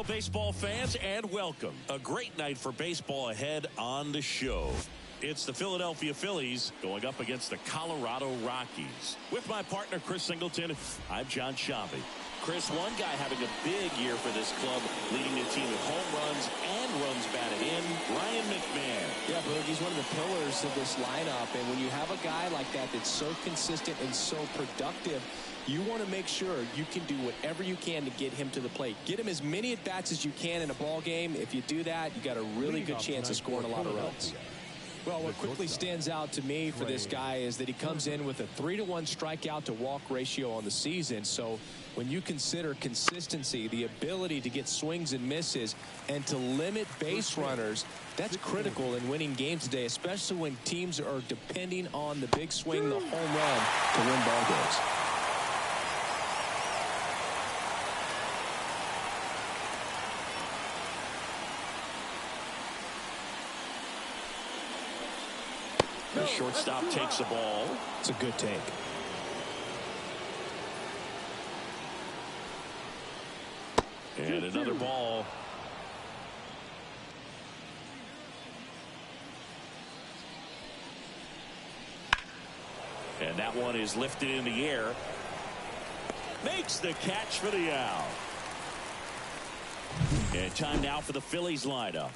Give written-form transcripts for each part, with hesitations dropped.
Hello, baseball fans, and welcome. A great night for baseball ahead on the show. It's the Philadelphia Phillies going up against the Colorado Rockies. With my partner, Chris Singleton, I'm John Shabby. Chris, one guy having a big year for this club, leading the team in home runs and runs batted in, Ryan McMahon. Yeah, Berg, he's one of the pillars of this lineup, and when you have a guy like that that's so consistent and so productive, you want to make sure you can do whatever you can to get him to the plate. Get him as many at-bats as you can in a ball game. If you do that, you got a really good chance of scoring a lot of runs. Well, what quickly stands out to me for this guy is that he comes in with a 3-to-1 strikeout to walk ratio on the season. So when you consider consistency, the ability to get swings and misses, and to limit base runners, that's critical in winning games today, especially when teams are depending on the big swing, the home run, to win ball games. The shortstop takes the ball. It's a good take. And another ball. And that one is lifted in the air. Makes the catch for the out. And time now for the Phillies lineup.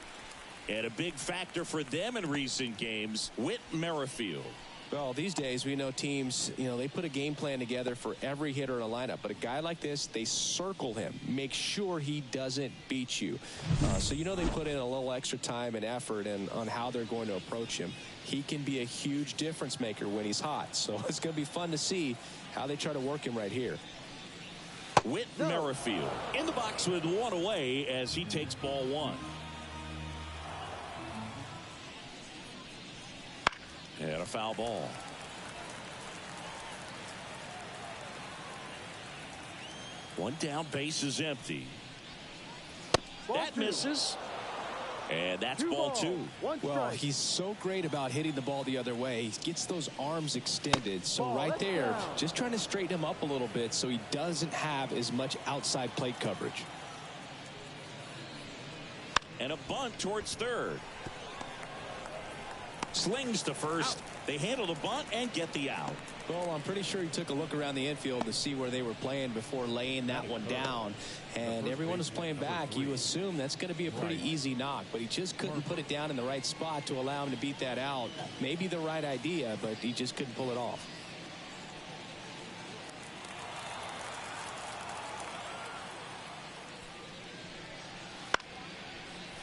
And a big factor for them in recent games, Whit Merrifield. Well, these days we know teams, they put a game plan together for every hitter in a lineup. But a guy like this, they circle him, make sure he doesn't beat you. So they put in a little extra time and effort on how they're going to approach him. He can be a huge difference maker when he's hot. So it's going to be fun to see how they try to work him right here. Whit Merrifield in the box with one away as he takes ball one. And a foul ball. One down, base is empty. That misses. And that's ball two. Well, he's so great about hitting the ball the other way. He gets those arms extended. So right there, just trying to straighten him up a little bit so he doesn't have as much outside plate coverage. And a bunt towards third. Slings to first. They handle the bunt and get the out. Well, I'm pretty sure he took a look around the infield to see where they were playing before laying that one down. And everyone was playing back. You assume that's going to be a pretty easy knock. But he just couldn't put it down in the right spot to allow him to beat that out. Maybe the right idea, but he just couldn't pull it off.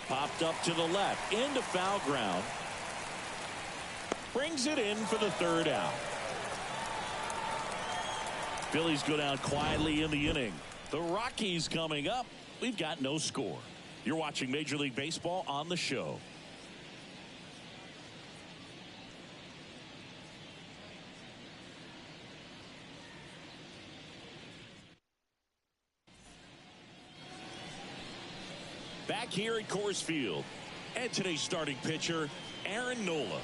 Popped up to the left. Into foul ground. Brings it in for the third out. Phillies go down quietly in the inning. The Rockies coming up. We've got no score. You're watching Major League Baseball on the show. Back here at Coors Field. And today's starting pitcher, Aaron Nola.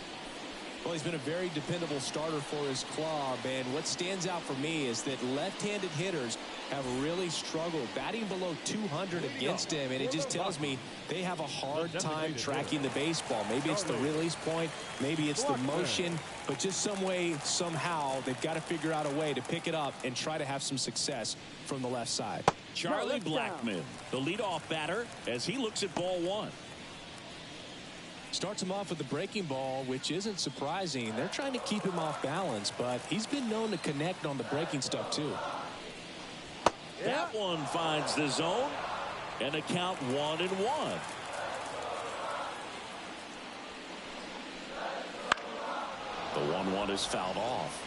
Well, he's been a very dependable starter for his club, and what stands out for me is that left-handed hitters have really struggled batting below 200 against him, and it just tells me they have a hard time tracking the baseball. Maybe it's the release point, maybe it's the motion, but just some way, somehow, they've got to figure out a way to pick it up and try to have some success from the left side. Charlie Blackmon, the leadoff batter, as he looks at ball one. Starts him off with the breaking ball, which isn't surprising. They're trying to keep him off balance, but he's been known to connect on the breaking stuff too. That one finds the zone, and the count 1-1. The 1-1 is fouled off.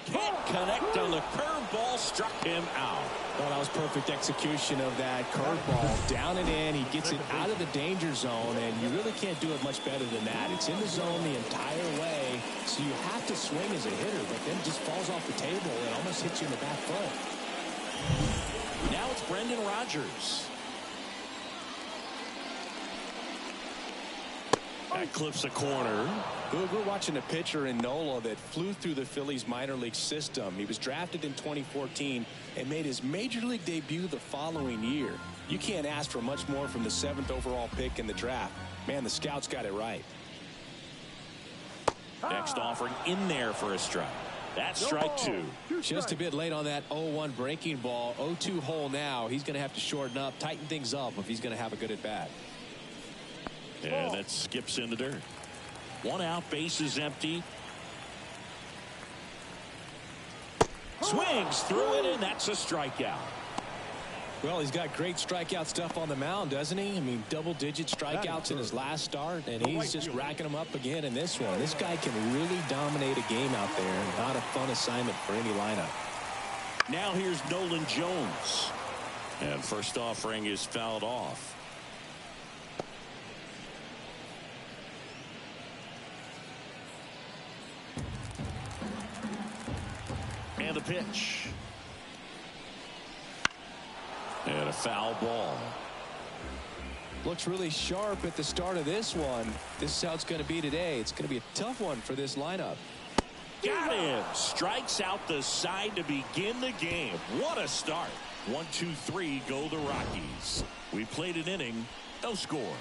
Can't connect on the curveball, struck him out. Well, that was perfect execution of that curveball. Down and in, he gets it out of the danger zone, and you really can't do it much better than that. It's in the zone the entire way, so you have to swing as a hitter, but then just falls off the table and almost hits you in the back foot. Now it's Brendan Rodgers. That clips a corner. We're watching a pitcher in Nola that flew through the Phillies minor league system. He was drafted in 2014 and made his major league debut the following year. You can't ask for much more from the 7th overall pick in the draft. Man, the scouts got it right. Next offering in there for a strike. That's strike 2. Just a bit late on that 0-1 breaking ball. 0-2 hole now. He's going to have to shorten up, tighten things up if he's going to have a good at bat. And that skips in the dirt. 1 out, base is empty. Swings through it, and that's a strikeout. Well, he's got great strikeout stuff on the mound, doesn't he? I mean, double-digit strikeouts in his last start, and he's just racking them up again in this one. This guy can really dominate a game out there. Not a fun assignment for any lineup. Now here's Nolan Jones. And first offering is fouled off. And the pitch. And a foul ball. Looks really sharp at the start of this one. This is how it's going to be today. It's going to be a tough one for this lineup. Got him. Strikes out the side to begin the game. What a start. 1, 2, 3 go the Rockies. We played an inning. No score.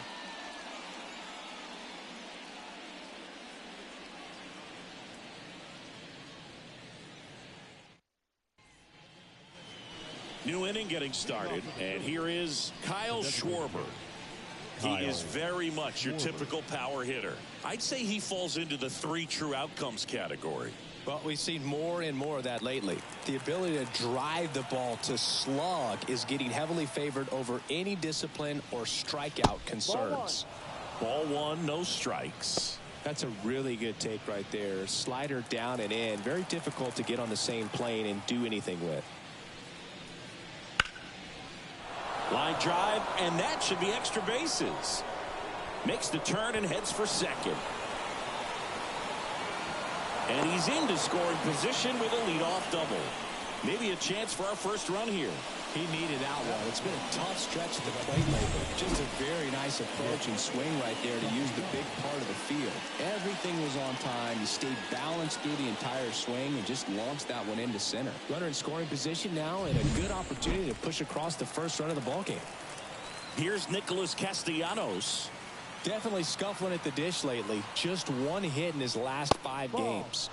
New inning getting started, and here is Kyle Schwarber. He is very much your typical power hitter. I'd say he falls into the 3 true outcomes category. Well, we've seen more and more of that lately. The ability to drive the ball to slug is getting heavily favored over any discipline or strikeout concerns. Ball 1, no strikes. That's a really good take right there. Slider down and in. Very difficult to get on the same plane and do anything with. Line drive, and that should be extra bases. Makes the turn and heads for second. And he's into scoring position with a leadoff double. Maybe a chance for our first run here. He needed that one. It's been a tough stretch at the plate lately. Just a very nice approach and swing right there to use the big part of the field. Everything was on time. He stayed balanced through the entire swing and just launched that one into center. Runner in scoring position now, and a good opportunity to push across the first run of the ballgame. Here's Nicholas Castellanos. Definitely scuffling at the dish lately. Just 1 hit in his last 5 games.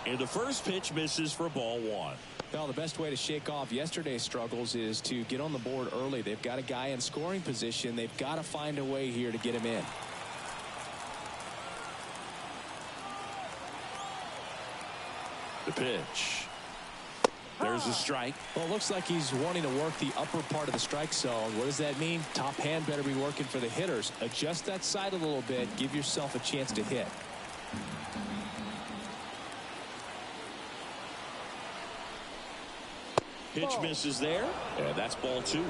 And the first pitch misses for ball 1. Well, the best way to shake off yesterday's struggles is to get on the board early. They've got a guy in scoring position. They've got to find a way here to get him in. The pitch. There's a strike. Well, it looks like he's wanting to work the upper part of the strike zone. What does that mean? Top hand better be working for the hitters. Adjust that side a little bit. Give yourself a chance to hit. Pitch misses there, and that's ball 2.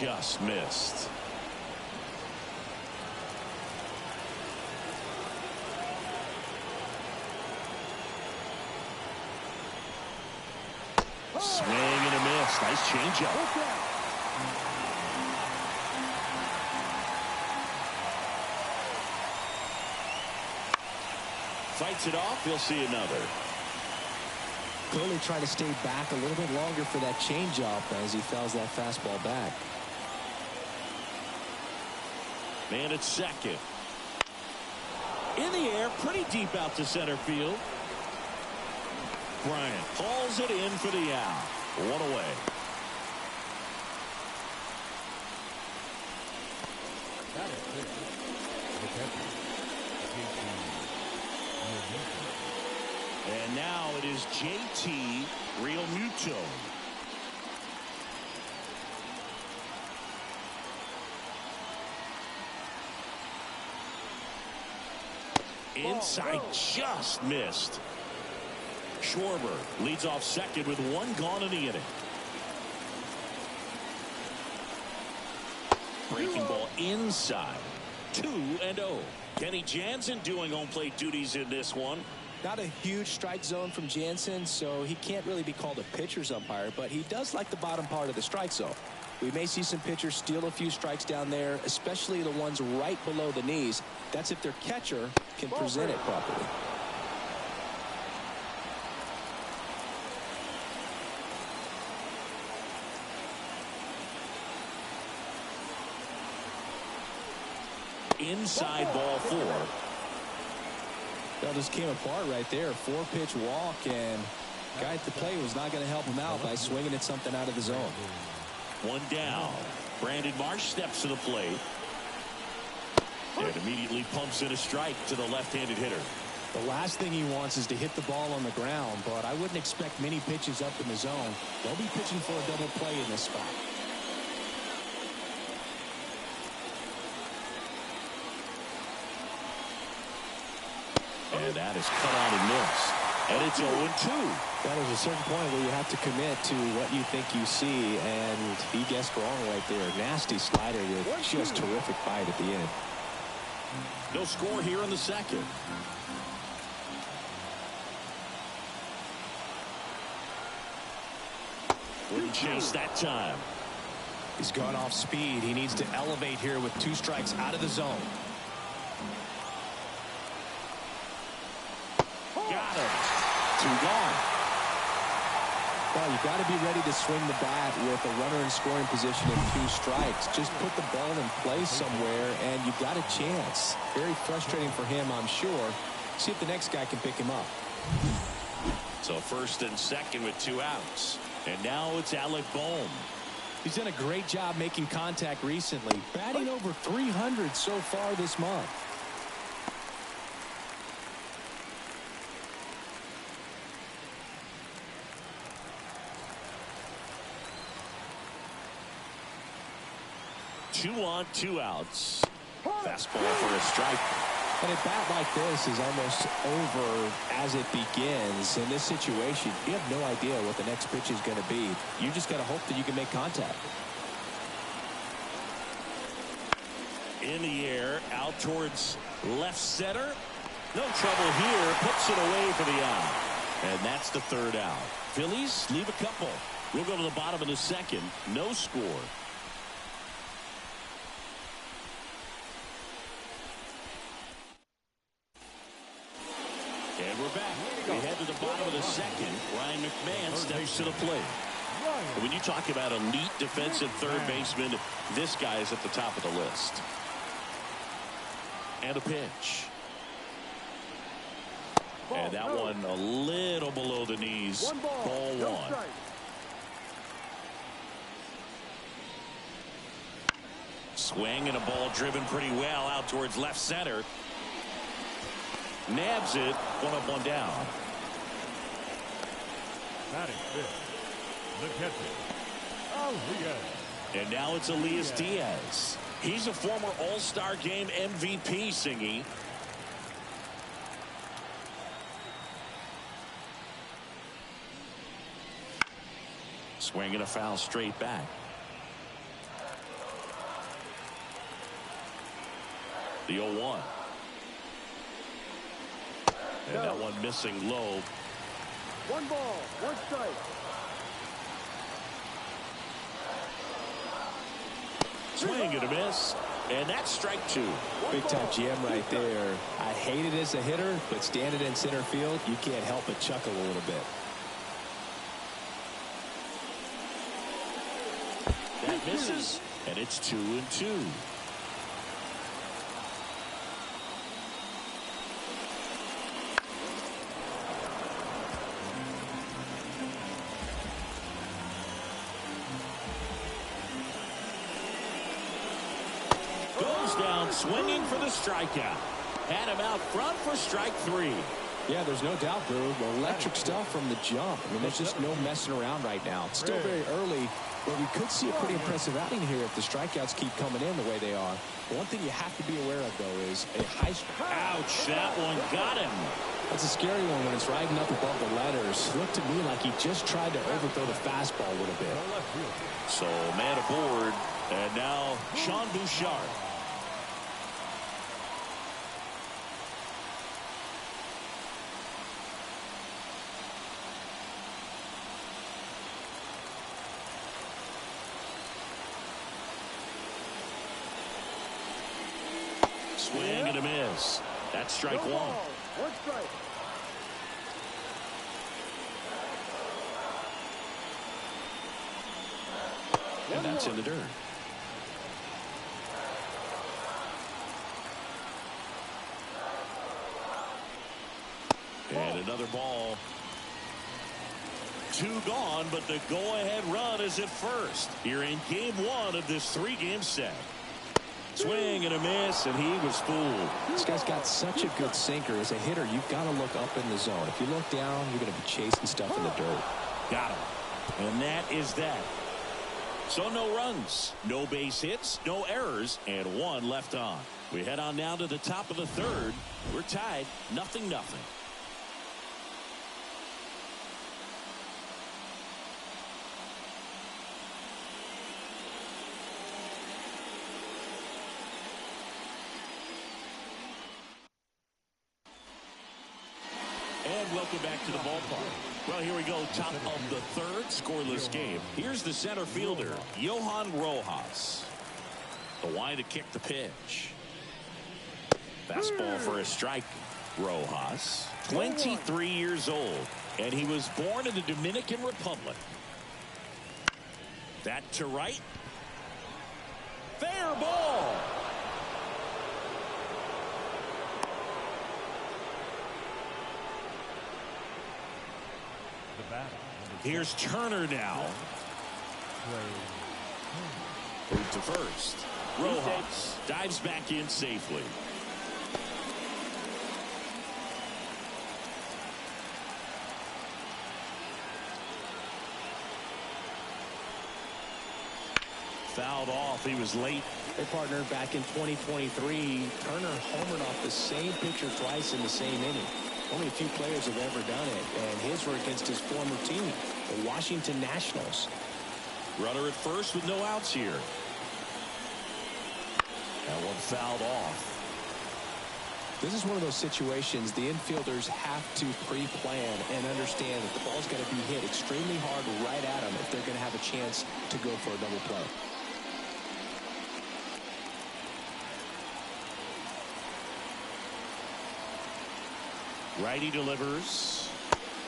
Just missed. Swing and a miss. Nice changeup. Fights it off. He'll see another. Clearly trying to stay back a little bit longer for that changeup as he fouls that fastball back. Man at second. In the air, pretty deep out to center field. Bryant hauls it in for the out. 1 away. And now it is JT Realmuto. Inside, just missed. Schwarber leads off second with 1 gone in the inning. Breaking ball inside. 2-0. Kenny Jansen doing home plate duties in this one. Not a huge strike zone from Jansen, so he can't really be called a pitcher's umpire, but he does like the bottom part of the strike zone. We may see some pitchers steal a few strikes down there, especially the ones right below the knees. That's if their catcher can present it properly. Inside ball 4. That just came apart right there. 4-pitch walk, and guy at the plate was not going to help him out by swinging at something out of the zone. 1 down. Brandon Marsh steps to the plate and immediately pumps in a strike to the left-handed hitter. The last thing he wants is to hit the ball on the ground, but I wouldn't expect many pitches up in the zone. They'll be pitching for a double play in this spot. And that is cut out and missed. And it's 0-2. That is a certain point where you have to commit to what you think you see, and he guessed wrong right there. Nasty slider with just terrific bite at the end. No score here in the second. Wouldn't chase that time. He's gone off speed. He needs to elevate here with 2 strikes out of the zone. Got him. 2 gone. Well, you got to be ready to swing the bat with a runner in scoring position and 2 strikes. Just put the ball in place somewhere, and you got a chance. Very frustrating for him, I'm sure. See if the next guy can pick him up. So first and second with 2 outs. And now it's Alec Bohm. He's done a great job making contact recently. Batting over 300 so far this month. Two on, 2 outs. Fastball for a strike. And a bat like this is almost over as it begins. In this situation, you have no idea what the next pitch is going to be. You just got to hope that you can make contact. In the air, out towards left center. No trouble here. Puts it away for the out. And that's the 3rd out. Phillies leave a couple. We'll go to the bottom of the second. No score. And we're back. We head to the bottom of the second. Ryan McMahon steps to the plate. When you talk about elite defensive third baseman, this guy is at the top of the list. And a pitch. And that one a little below the knees. Ball 1. Swing and a ball driven pretty well out towards left center. Nabs it. 1 up, 1 down. And now it's Elias Diaz. He's a former All-Star Game MVP, Singy. Swing and a foul straight back. The 0-1. And that one missing low. 1 ball, 1 strike. Swing and a miss. And that's strike 2. Big time jam right there. I hate it as a hitter, but standing in center field, you can't help but chuckle a little bit. That misses. And it's 2-2. Down swinging for the strikeout. Had him out front for strike 3. Yeah, there's no doubt, Drew. Electric stuff from the jump. I mean, there's just no messing around right now. It's still very early, but we could see a pretty impressive outing here if the strikeouts keep coming in the way they are. One thing you have to be aware of, though, is a high... Ouch, that one got him. That's a scary one when it's riding up above the letters. Looked to me like he just tried to overthrow the fastball a little bit. So, man aboard, and now Sean Bouchard. Swing and a miss. That's strike No one. ball, one strike. And that's in the dirt. And another ball. 2 gone, but the go-ahead run is at first here in game 1 of this 3-game set. Swing and a miss, and he was fooled. This guy's got such a good sinker. As a hitter, you've got to look up in the zone. If you look down, you're going to be chasing stuff in the dirt. Got him. And that is that. So no runs, no base hits, no errors, and 1 left on. We head on now to the top of the 3rd. We're tied 0-0. And welcome back to the ballpark. Well, here we go. Top of the 3rd, scoreless game. Here's the center fielder, Johan Rojas. The line to kick the pitch. Fastball for a strike. Rojas, 23 years old, and he was born in the Dominican Republic. That to right. Fair ball. Here's Turner now. Move to first. Rojas dives back in safely. Fouled off. He was late. Hey, partner, back in 2023, Turner homered off the same pitcher twice in the same inning. Only a few players have ever done it, and his were against his former team, the Washington Nationals. Runner at first with no outs here. That one fouled off. This is one of those situations the infielders have to pre-plan and understand that the ball's got to be hit extremely hard right at them if they're going to have a chance to go for a double play. Righty delivers.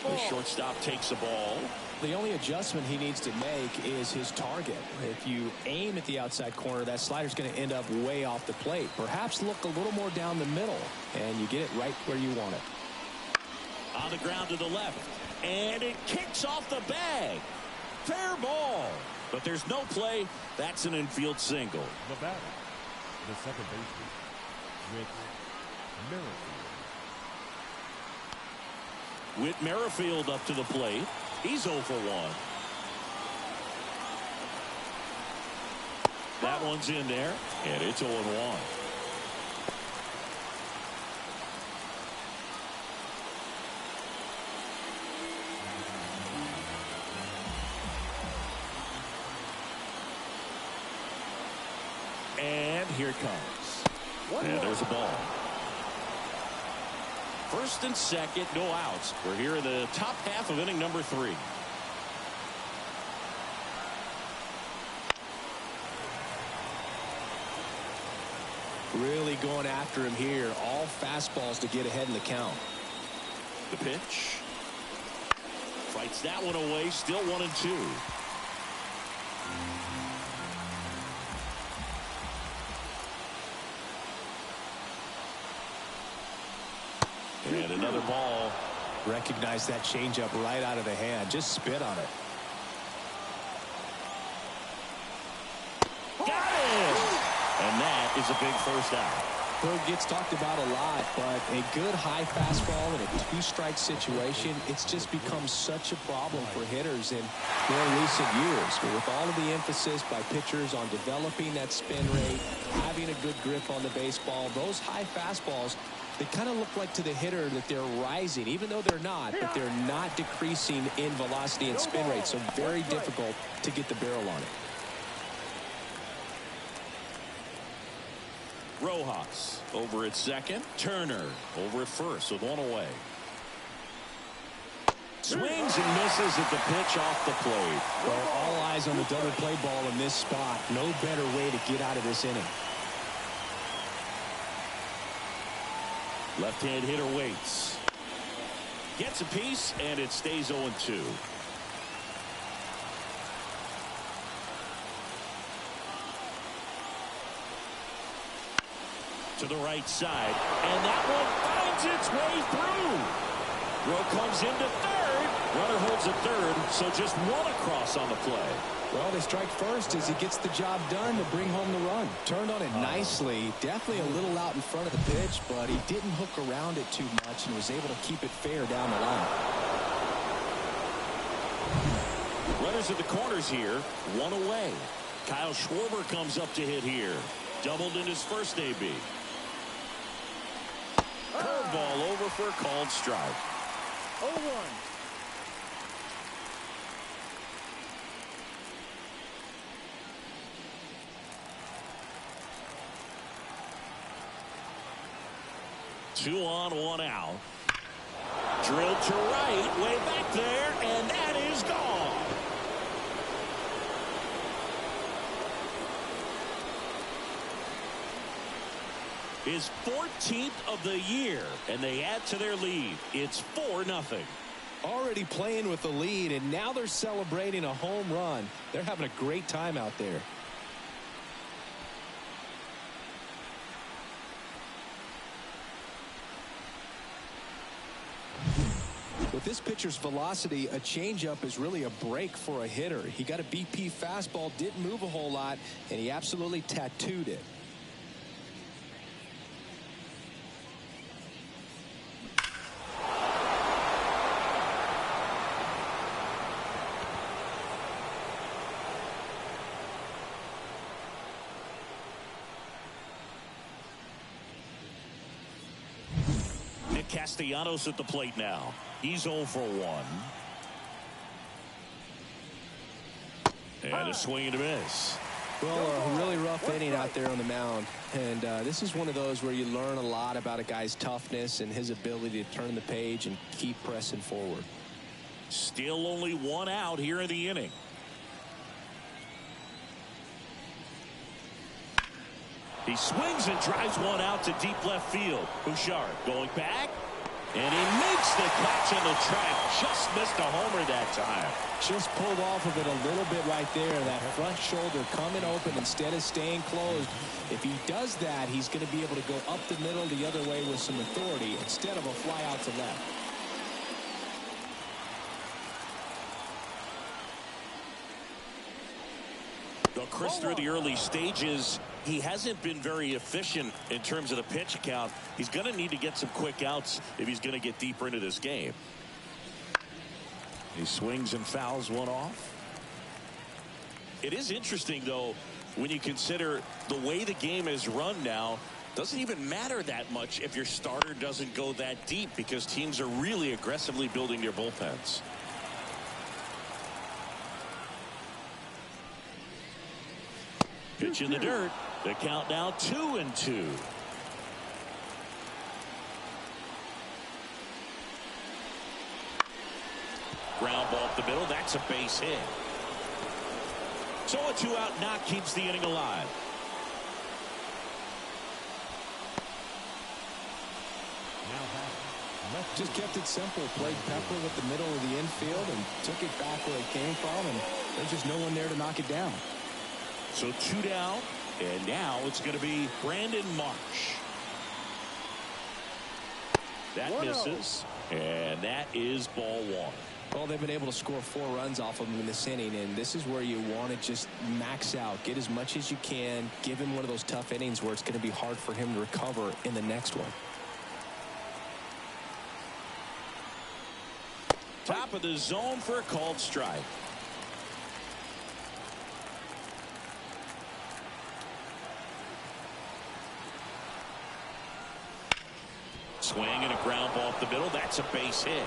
The shortstop takes the ball. The only adjustment he needs to make is his target. If you aim at the outside corner, that slider's going to end up way off the plate. Perhaps look a little more down the middle, and you get it right where you want it. On the ground to the left, and it kicks off the bag. Fair ball, but there's no play. That's an infield single. The batter, the second baseman, Whit Merrifield. Whit Merrifield up to the plate. He's 0 for 1. That one's in there, and it's 0-1. And here it comes. And there's a ball. First and second, no outs. We're here in the top half of inning number 3. Really going after him here. All fastballs to get ahead in the count. The pitch. Fights that one away. Still 1-2. And another ball. Recognize that changeup right out of the hand. Just spit on it. Got it! And that is a big first out. Well, it gets talked about a lot, but a good high fastball in a 2-strike situation, it's just become such a problem for hitters in more recent years. But with all of the emphasis by pitchers on developing that spin rate, having a good grip on the baseball, those high fastballs, they kind of look like to the hitter that they're rising, even though they're not, but they're not decreasing in velocity and spin rate, so very difficult to get the barrel on it. Rojas over at second. Turner over at first with one away. Swings and misses at the pitch off the plate. Well, all eyes on the double play ball in this spot. No better way to get out of this inning. Left-hand hitter waits. Gets a piece, and it stays 0-2. To the right side, and that one finds its way through. Throw comes into third. Runner holds at third, so just one across on the play. Well, they strike first as he gets the job done to bring home the run. Turned on it nicely. Definitely a little out in front of the pitch, but he didn't hook around it too much and was able to keep it fair down the line. Runners at the corners here, one away. Kyle Schwarber comes up to hit here. Doubled in his first AB. Curveball over for a called strike. 0-1. Two on, one out. Drilled to right, way back there, and that is gone. His 14th of the year, and they add to their lead. It's 4-0. Already playing with the lead, and now they're celebrating a home run. They're having a great time out there. With this pitcher's velocity, a changeup is really a break for a hitter. He got a BP fastball, didn't move a whole lot, and he absolutely tattooed it. Castellanos at the plate now. He's 0 for 1. And a swing and a miss. Well, a really rough inning out there on the mound. And this is one of those where you learn a lot about a guy's toughness and his ability to turn the page and keep pressing forward. Still only one out here in the inning. He swings and drives one out to deep left field. Bouchard going back, and he makes the catch in the track. Just missed a homer that time. Just pulled off of it a little bit right there. That front shoulder coming open instead of staying closed. If he does that, he's going to be able to go up the middle the other way with some authority instead of a fly out to left. Chris, through the early stages, he hasn't been very efficient in terms of the pitch count. He's going to need to get some quick outs if he's going to get deeper into this game. He swings and fouls one off. It is interesting, though, when you consider the way the game is run now. Doesn't even matter that much if your starter doesn't go that deep, because teams are really aggressively building their bullpens. Pitch in the dirt. The count now 2-2. Ground ball up the middle. That's a base hit. So a 2-out knock keeps the inning alive. Just kept it simple. Played Pepper with the middle of the infield and took it back where it came from, and there's just no one there to knock it down. So 2 down, and now it's going to be Brandon Marsh. That misses, and that is ball 1. Well, they've been able to score 4 runs off of him in this inning, and this is where you want to just max out. Get as much as you can. Give him one of those tough innings where it's going to be hard for him to recover in the next one. Top of the zone for a called strike. Swing and a ground ball up the middle. That's a base hit.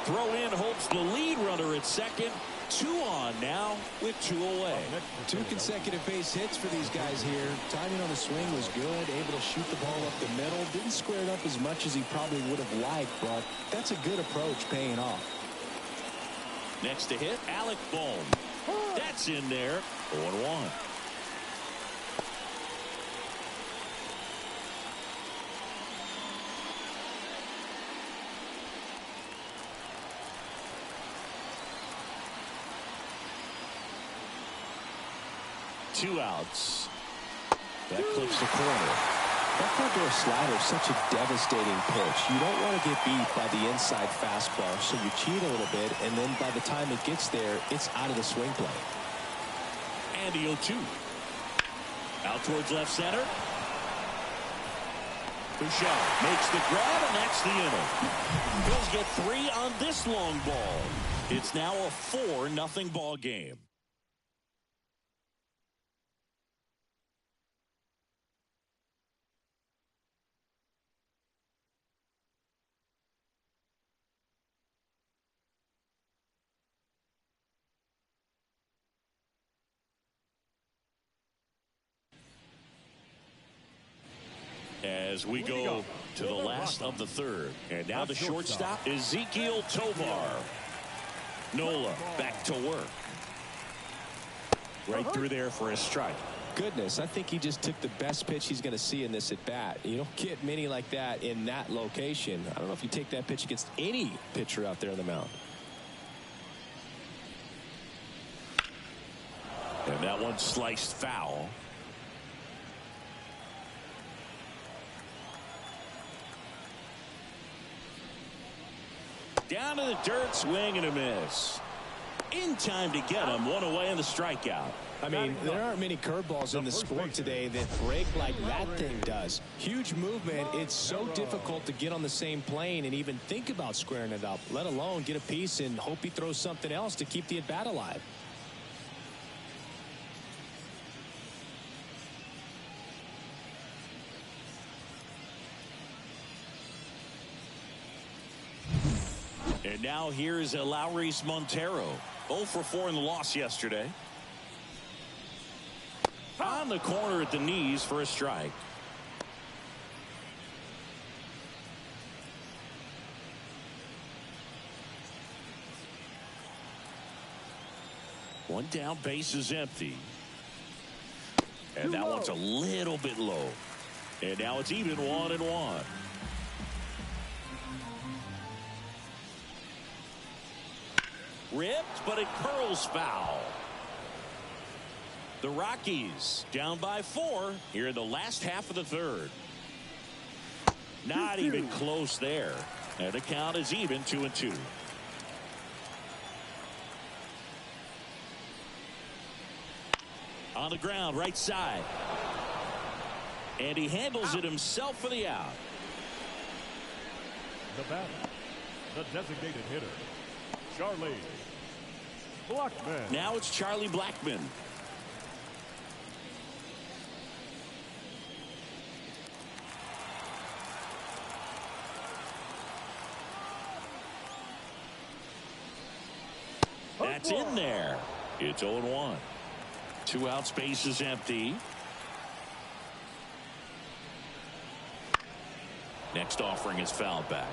Throw in holds the lead runner at second. 2 on now with 2 away. 2 consecutive base hits for these guys here. Timing on the swing was good. Able to shoot the ball up the middle. Didn't square it up as much as he probably would have liked, but that's a good approach paying off. Next to hit, Alec Bohm. That's in there. 0-1. 2 outs. That clips the corner. That front-door slider is such a devastating pitch. You don't want to get beat by the inside fastball, so you cheat a little bit, and then by the time it gets there, it's out of the swing plane. And the 0-2. Out towards left center. Bouchard makes the grab, and that's the inning. Phillies get 3 on this long ball. It's now a 4-0 ball game. As we go to the last of the third. And now the shortstop, Ezekiel Tovar. Nola back to work. Right through there for a strike. Goodness, I think he just took the best pitch he's going to see in this at bat. You don't get many like that in that location. I don't know if you take that pitch against any pitcher out there on the mound. And that one sliced foul. Down to the dirt, swing and a miss. In time to get him, 1 away in the strikeout. I mean, there aren't many curveballs in the sport today that break like that thing does. Huge movement. It's so difficult to get on the same plane and even think about squaring it up, let alone get a piece and hope he throws something else to keep the at bat alive. And now here's Lowry's Montero. 0 for 4 in the loss yesterday. On the corner at the knees for a strike. One down, base is empty. And that one's a little bit low. And now it's even 1-1. Ripped, but it curls foul. The Rockies down by 4 here in the last half of the third. Not even close there. And the count is even 2-2. On the ground, right side. And he handles it himself for the out. The batter, the designated hitter, Charlie Blackmon. Now it's Charlie Blackmon. That's in there. It's 0-1. 2 outs, base is empty. Next offering is fouled back.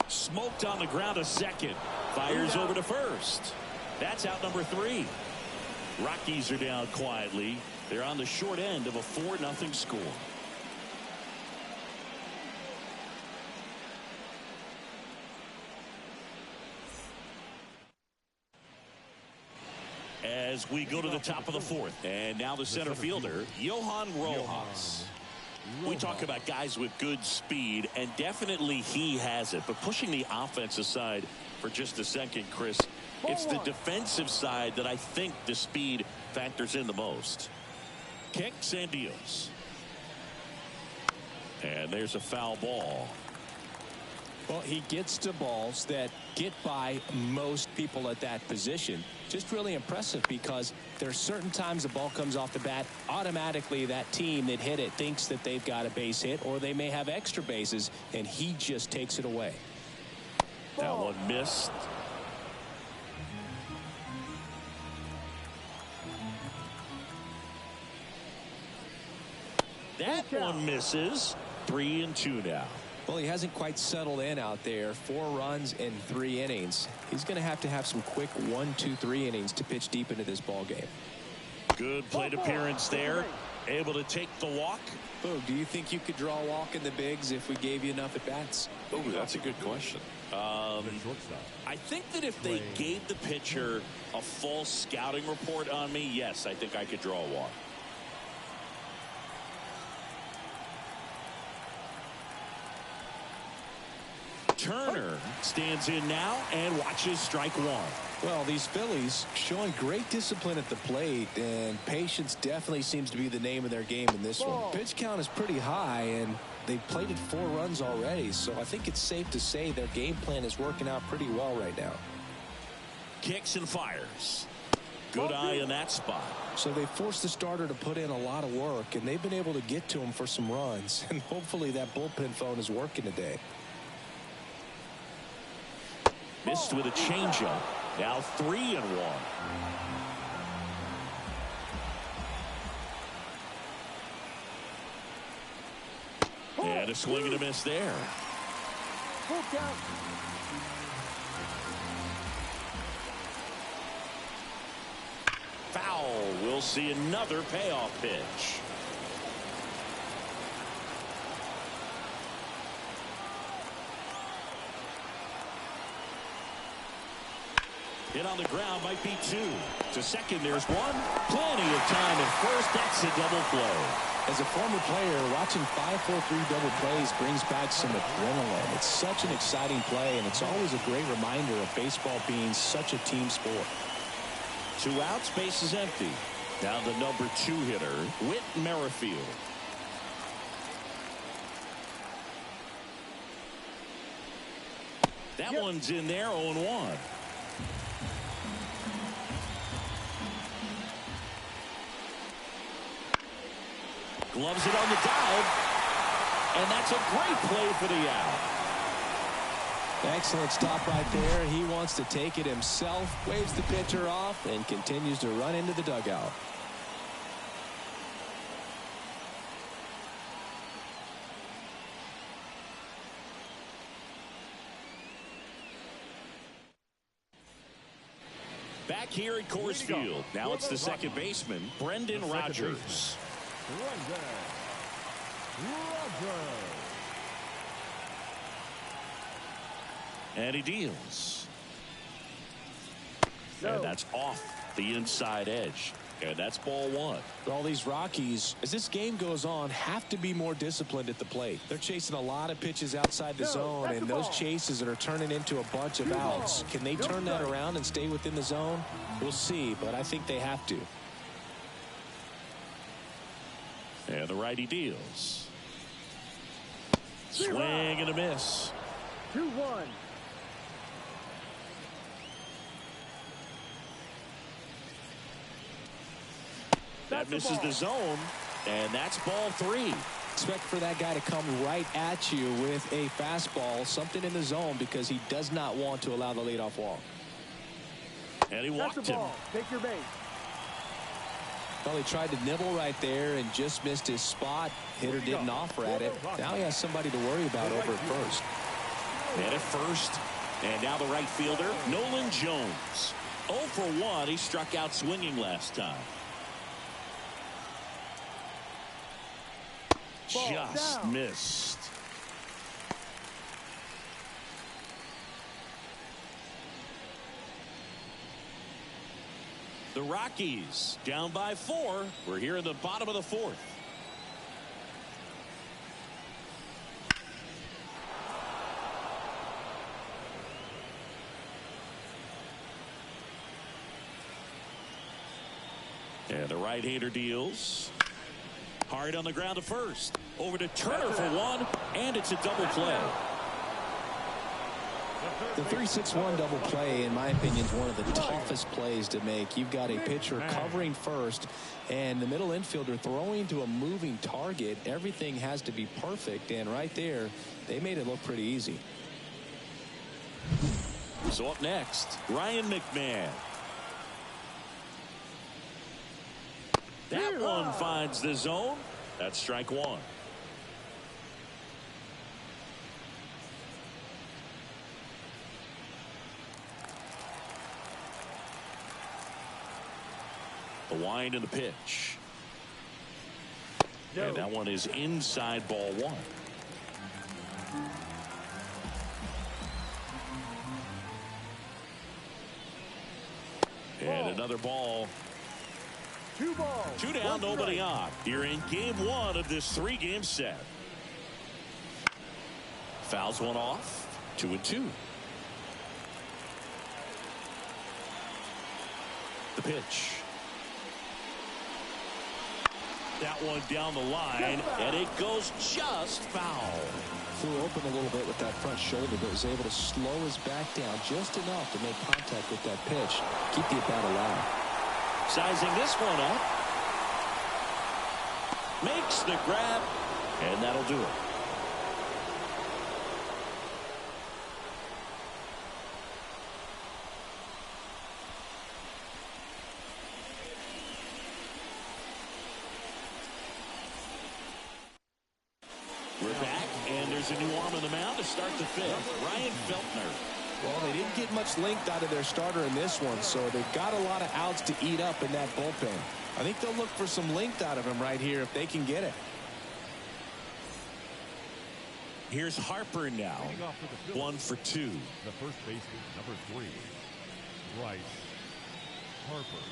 Smoked on the ground, a second. Fires over to first. That's out number 3. Rockies are down quietly. They're on the short end of a 4-0 score. As we go to the top of the 4th. And now the center fielder, Johan Rojas. We talk about guys with good speed, and definitely he has it. But pushing the offensive side for just a second, Chris, it's the defensive side that I think the speed factors in the most. Kicks and deals. And there's a foul ball. Well, he gets to balls that get by most people at that position. Just really impressive because there are certain times the ball comes off the bat, automatically that team that hit it thinks that they've got a base hit or they may have extra bases, and he just takes it away. That one missed. That one misses. 3-2 now. Well, he hasn't quite settled in out there. 4 runs in 3 innings. He's going to have some quick 1, 2, 3 innings to pitch deep into this ball game. Good plate appearance there. able to take the walk. Boog, do you think you could draw a walk in the bigs if we gave you enough at bats? Oh, that's a good question. I think that if they gave the pitcher a full scouting report on me, yes, I think I could draw a walk. Turner stands in now and watches strike one. Well, these Phillies showing great discipline at the plate, and patience definitely seems to be the name of their game in this one. Pitch count is pretty high, and they've plated 4 runs already, so I think it's safe to say their game plan is working out pretty well right now. Kicks and fires. Good eye in that spot. So they forced the starter to put in a lot of work, and they've been able to get to him for some runs, and hopefully that bullpen phone is working today. Missed with a changeup. Now 3-1. And a swing and a miss there. Full count. Foul. We'll see another payoff pitch. Hit on the ground might be 2. To second, there's 1. Plenty of time at first. That's a double play. As a former player, watching 5-4-3 double plays brings back some adrenaline. It's such an exciting play, and it's always a great reminder of baseball being such a team sport. 2 outs, base is empty. Now the number 2 hitter, Whit Merrifield. That one's in there, 0-1. Gloves it on the dive, and that's a great play for the out. Excellent stop right there. He wants to take it himself, waves the pitcher off, and continues to run into the dugout. Back here at Coors Field. Now it's the second baseman, Brendan Rodgers. And he deals. And that's off the inside edge. And that's ball 1. All these Rockies, as this game goes on, have to be more disciplined at the plate. They're chasing a lot of pitches outside the zone, and those chases that are turning into a bunch of outs. Can they turn that around and stay within the zone? We'll see, but I think they have to. And the righty deals. Swing and a miss. 2-1. That misses the zone, and that's ball 3. Expect for that guy to come right at you with a fastball, something in the zone, because he does not want to allow the leadoff walk. And he walked him. Take your base. Well, he tried to nibble right there and just missed his spot. Hitter didn't offer at it. Now he has somebody to worry about over at first. And at first, and now the right fielder, Nolan Jones. 0 for 1. He struck out swinging last time. Just missed. The Rockies down by 4. We're here in the bottom of the 4th. And the right-hander deals. Hard on the ground to first. Over to Turner for 1, and it's a double play. The 3-6-1 double play, in my opinion, is one of the toughest plays to make. You've got a pitcher covering first, and the middle infielder throwing to a moving target. Everything has to be perfect, and right there, they made it look pretty easy. So up next, Ryan McMahon. That one finds the zone. That's strike 1. The wind and the pitch. And that one is inside ball one. And another ball. 2 balls. 2 down, nobody on. You're in game 1 of this 3-game set. Fouls one off. 2-2. The pitch. That one down the line, and it goes just foul. Flew open a little bit with that front shoulder, but was able to slow his back down just enough to make contact with that pitch. Keep the at-bat alive. Sizing this one up. Makes the grab, and that'll do it. We're back, and there's a new arm on the mound to start the 5th. Ryan Feltner. Well, they didn't get much length out of their starter in this one, so they've got a lot of outs to eat up in that bullpen. I think they'll look for some length out of him right here if they can get it. Here's Harper now. 1 for 2. The first baseman, number 3, Bryce Harper.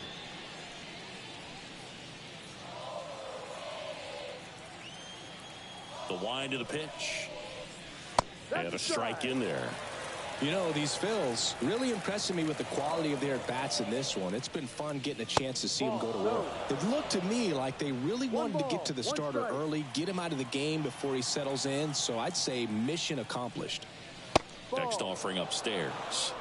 The wind of the pitch. And a strike in there. You know, these Phils really impressing me with the quality of their bats in this one. It's been fun getting a chance to see them go to work. It looked to me like they really wanted to get to the starter early, get him out of the game before he settles in. So I'd say mission accomplished. Next offering upstairs.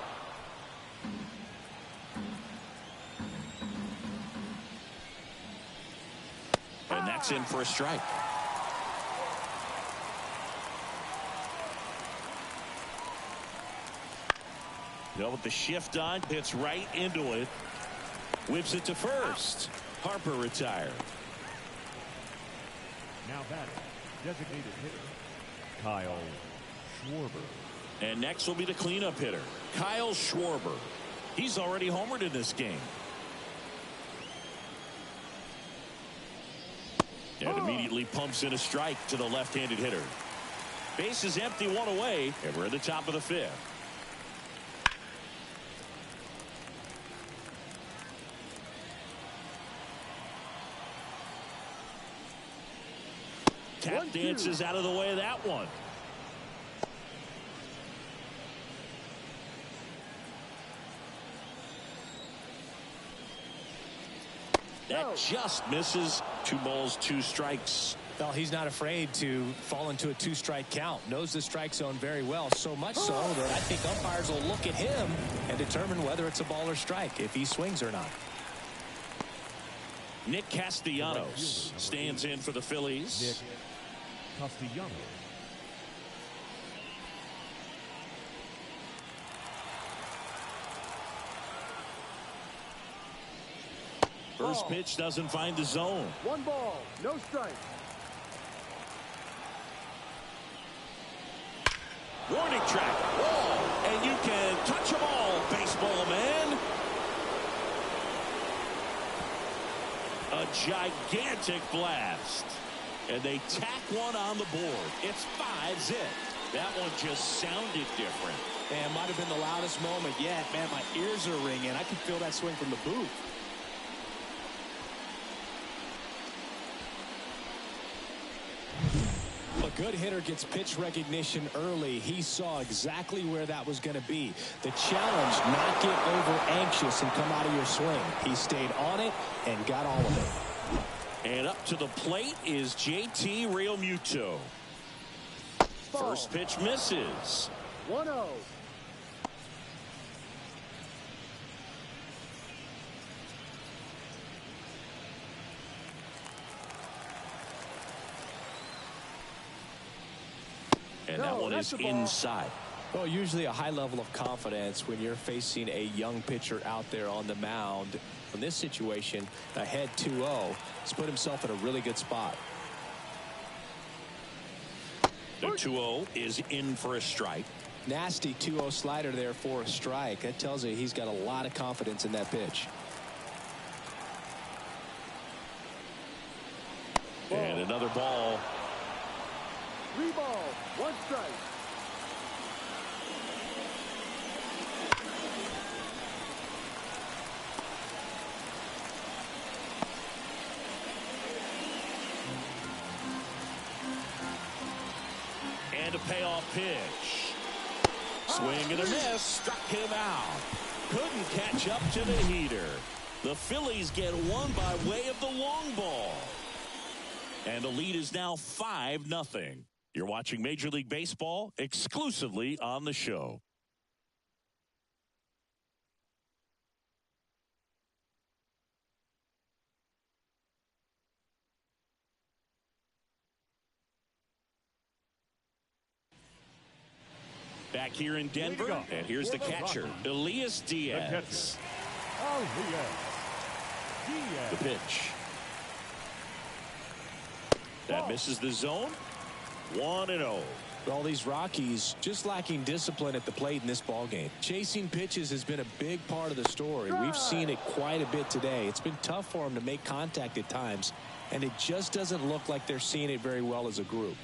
And that's in for a strike. With the shift on, hits right into it. Whips it to first. Harper retired. Now batting, designated hitter, Kyle Schwarber. And next will be the cleanup hitter, Kyle Schwarber. He's already homered in this game. And immediately pumps in a strike to the left-handed hitter. Base is empty, 1 away, and we're at the top of the 5th. Tap dances out of the way of that one. That just misses. 2 balls, 2 strikes. Well, he's not afraid to fall into a 2-strike count. Knows the strike zone very well. So much so that I think umpires will look at him and determine whether it's a ball or strike, if he swings or not. Nick Castellanos stands in for the Phillies. Nick Castellanos. First pitch doesn't find the zone. 1 ball, no strike. Warning track. Ball. And you can touch them all, baseball man. A gigantic blast. And they tack one on the board. It's 5-zip. That one just sounded different. Man, might have been the loudest moment yet. Man, my ears are ringing. I can feel that swing from the booth. A good hitter gets pitch recognition early. He saw exactly where that was going to be. The challenge, not get over anxious and come out of your swing. He stayed on it and got all of it. And up to the plate is JT Realmuto. First pitch misses. 1-0. And that one is inside. Well, usually a high level of confidence when you're facing a young pitcher out there on the mound. In this situation, ahead 2-0, he's put himself in a really good spot. The 2-0 is in for a strike. Nasty 2-0 slider there for a strike. That tells you he's got a lot of confidence in that pitch. And another ball. 3 balls, 1 strike. And a payoff pitch. Swing and a miss. Struck him out. Couldn't catch up to the heater. The Phillies get one by way of the long ball. And the lead is now 5-0. You're watching Major League Baseball exclusively on the show. Back here in Denver, and here's the catcher, Elias Diaz. The pitch. That misses the zone. 1-0. All these Rockies just lacking discipline at the plate in this ballgame. Chasing pitches has been a big part of the story. We've seen it quite a bit today. It's been tough for them to make contact at times, and it just doesn't look like they're seeing it very well as a group.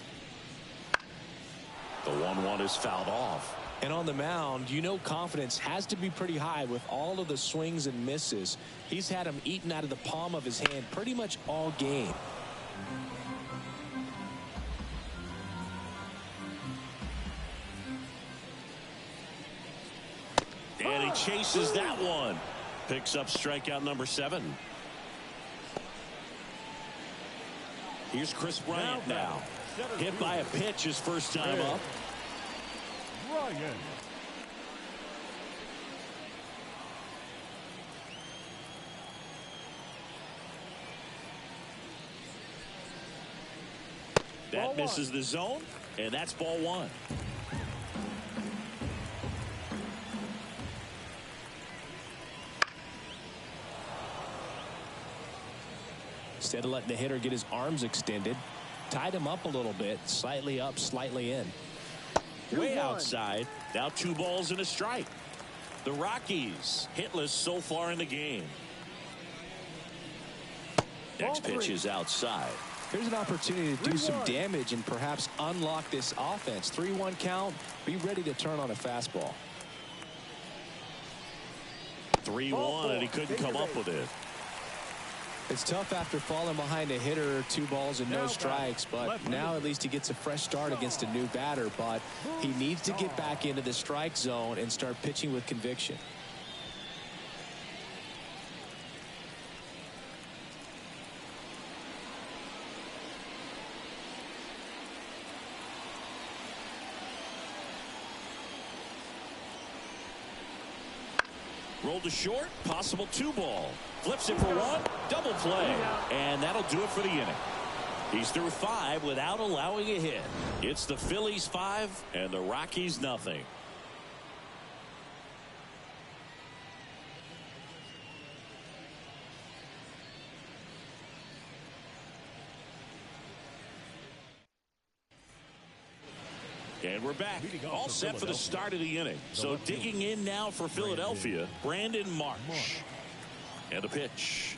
The 1-1 is fouled off. And on the mound, you know confidence has to be pretty high with all of the swings and misses. He's had them eaten out of the palm of his hand pretty much all game. And he chases that one. Picks up strikeout number 7. Here's Chris Bryant now. Hit by a pitch his first time up. Ryan. That misses the zone, and that's ball 1. Instead of letting the hitter get his arms extended, tied him up a little bit, slightly up, slightly in. Way outside. Now 2 balls and a strike. The Rockies hitless so far in the game. Next pitch is outside. Here's an opportunity to do some damage and perhaps unlock this offense. 3-1 count. Be ready to turn on a fastball. 3-1, and he couldn't come up with it. It's tough after falling behind a hitter, 2 balls and no strikes, but now at least he gets a fresh start against a new batter, but he needs to get back into the strike zone and start pitching with conviction. Rolled to short, possible 2-ball. Flips it for 1, double play, and that'll do it for the inning. He's through 5 without allowing a hit. It's the Phillies 5 and the Rockies nothing. And we're back, all set for the start of the inning. So digging in now for Philadelphia, Brandon Marsh. And a pitch.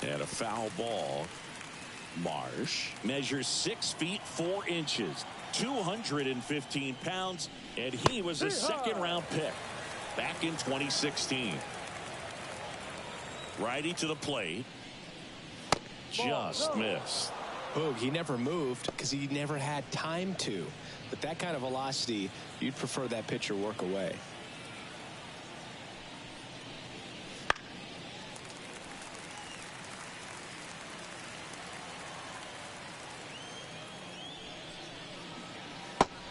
And a foul ball. Marsh measures 6 feet 4 inches, 215 pounds, and he was a second-round pick back in 2016. Righty to the plate. Just missed. Boog, he never moved because he never had time to. But that kind of velocity, you'd prefer that pitcher work away.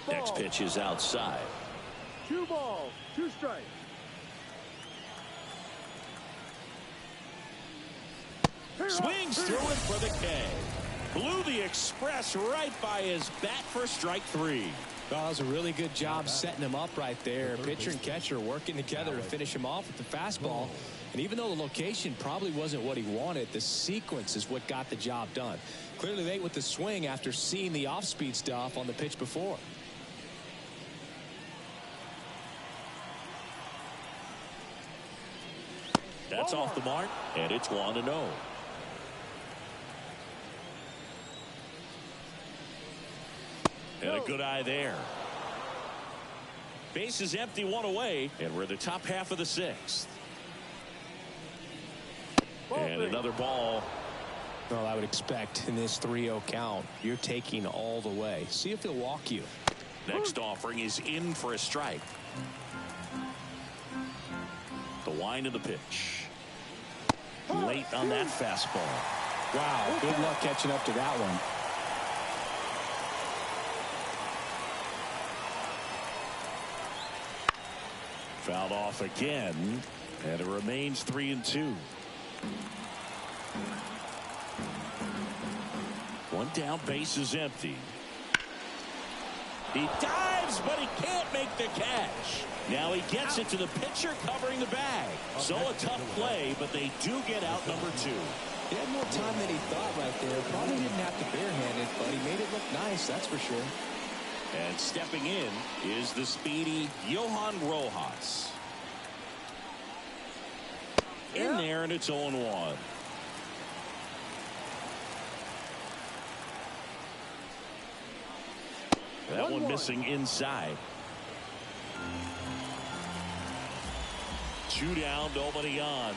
Next pitch is outside. 2 balls, 2 strikes. Swings through it for the K. Blew the express right by his bat for strike 3. That was a really good job setting him up right there. Pitcher and catcher working together to finish him off with the fastball. And even though the location probably wasn't what he wanted, the sequence is what got the job done. Clearly late with the swing after seeing the off-speed stuff on the pitch before. That's off the mark, and it's 1-0. And a good eye there. Base is empty, one away, and we're in the top half of the sixth. And another ball. Well, I would expect in this 3-0 count, you're taking all the way. See if he'll walk you. Next offering is in for a strike. The wind of the pitch. Late on that fastball. Wow, good luck catching up to that one. Fouled off again, and it remains 3-2. One down, base is empty. He dives, but he can't make the catch. Now he gets it to the pitcher covering the bag. So a tough play, but they do get out number 2. He had more time than he thought right there. Probably didn't have to barehand it, but he made it look nice, that's for sure. And stepping in is the speedy Johan Rojas. In there, and it's 0-1. That one missing inside. 2 down, nobody on.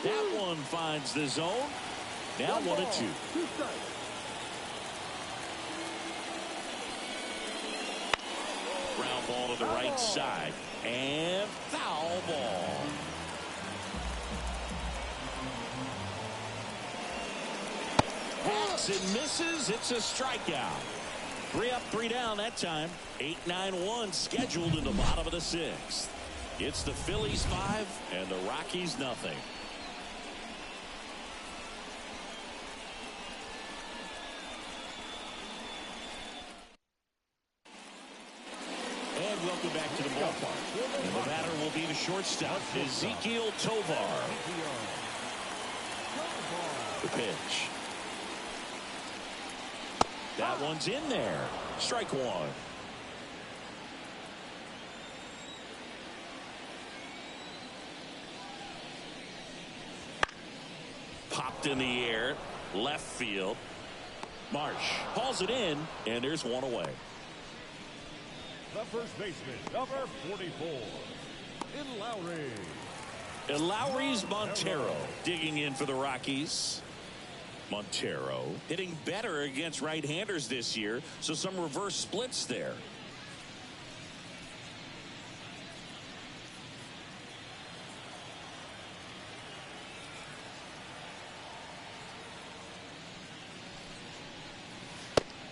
That one finds the zone. Now 1-2. Ground ball to the right side. And foul ball. Hacks and misses. It's a strikeout. 3 up, 3 down that time. 8-9-1 scheduled in the bottom of the 6th. It's the Phillies 5 and the Rockies nothing. And welcome back to the ballpark. And the batter will be the shortstop, Ezekiel Tovar. The pitch. That one's in there. Strike 1. Popped in the air. Left field. Marsh hauls it in, and there's 1 away. The first baseman, number 44, in Lowry. And Lowry's Montero digging in for the Rockies. Montero hitting better against right-handers this year, so some reverse splits there.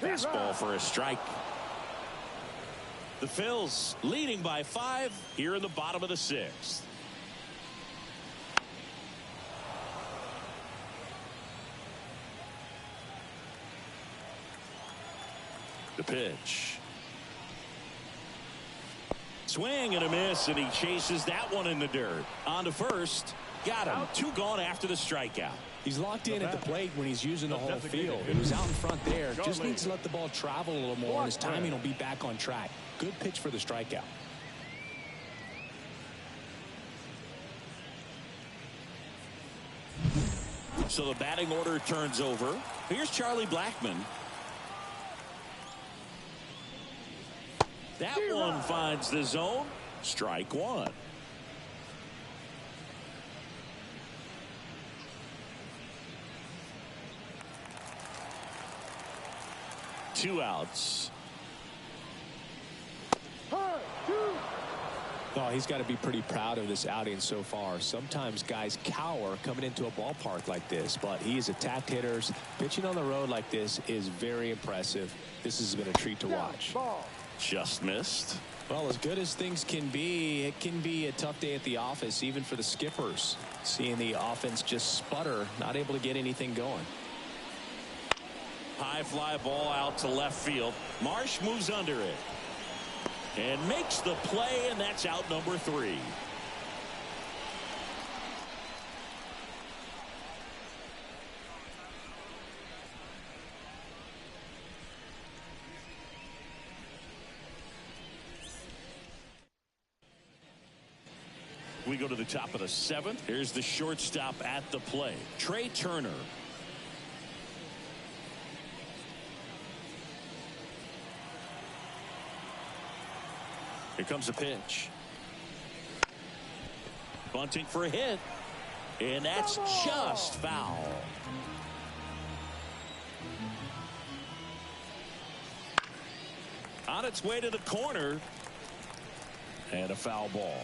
Fastball for a strike. The Phils leading by 5 here in the bottom of the 6th. The pitch. Swing and a miss, and he chases that one in the dirt. On to first. Got him. 2 gone after the strikeout. He's locked in at the plate when he's using the whole field. He was out in front there. Just needs to let the ball travel a little more, and his timing will be back on track. Good pitch for the strikeout. So the batting order turns over. Here's Charlie Blackmon. That one finds the zone. Strike 1. Two outs. Oh, he's got to be pretty proud of this outing so far. Sometimes guys cower coming into a ballpark like this, but he has attacked hitters. Pitching on the road like this is very impressive. This has been a treat to watch. Just missed. Well, as good as things can be, it can be a tough day at the office, even for the skippers. Seeing the offense just sputter, not able to get anything going. High fly ball out to left field. Marsh moves under it and makes the play, and that's out number 3. We go to the top of the 7th. Here's the shortstop at the plate, Trey Turner. Here comes a pitch. Bunting for a hit. And that's just foul. On its way to the corner. And a foul ball.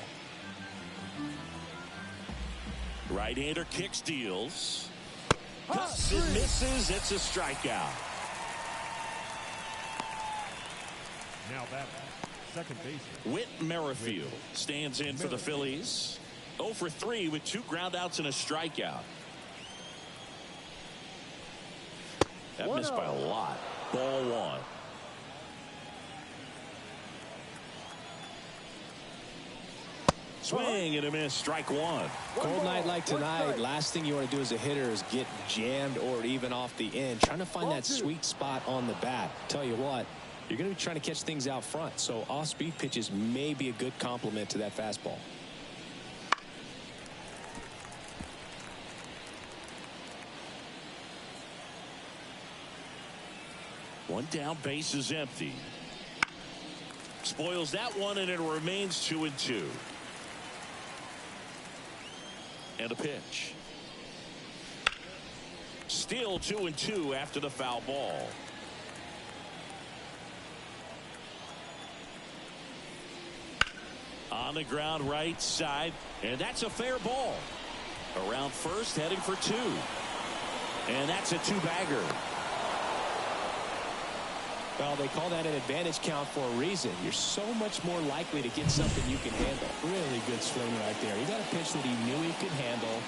Right-hander kick steals. Cuts and misses. It's a strikeout. Now that second baseman. Whit Merrifield stands in for the Phillies. 0 for 3 with 2 groundouts and a strikeout. That missed by a lot. Ball 1. Swing and a miss. Strike 1. Cold night like tonight, last thing you want to do as a hitter is get jammed or even off the end. Trying to find that sweet spot on the bat. Tell you what, you're going to be trying to catch things out front. So off-speed pitches may be a good complement to that fastball. One down, base is empty. Spoils that one, and it remains 2-2. And a pitch. Still 2-2 after the foul ball. On the ground right side, and that's a fair ball. Around first, heading for 2. And that's a 2-bagger. Well, they call that an advantage count for a reason. You're so much more likely to get something you can handle. Really good swing right there. He got a pitch that he knew he could handle,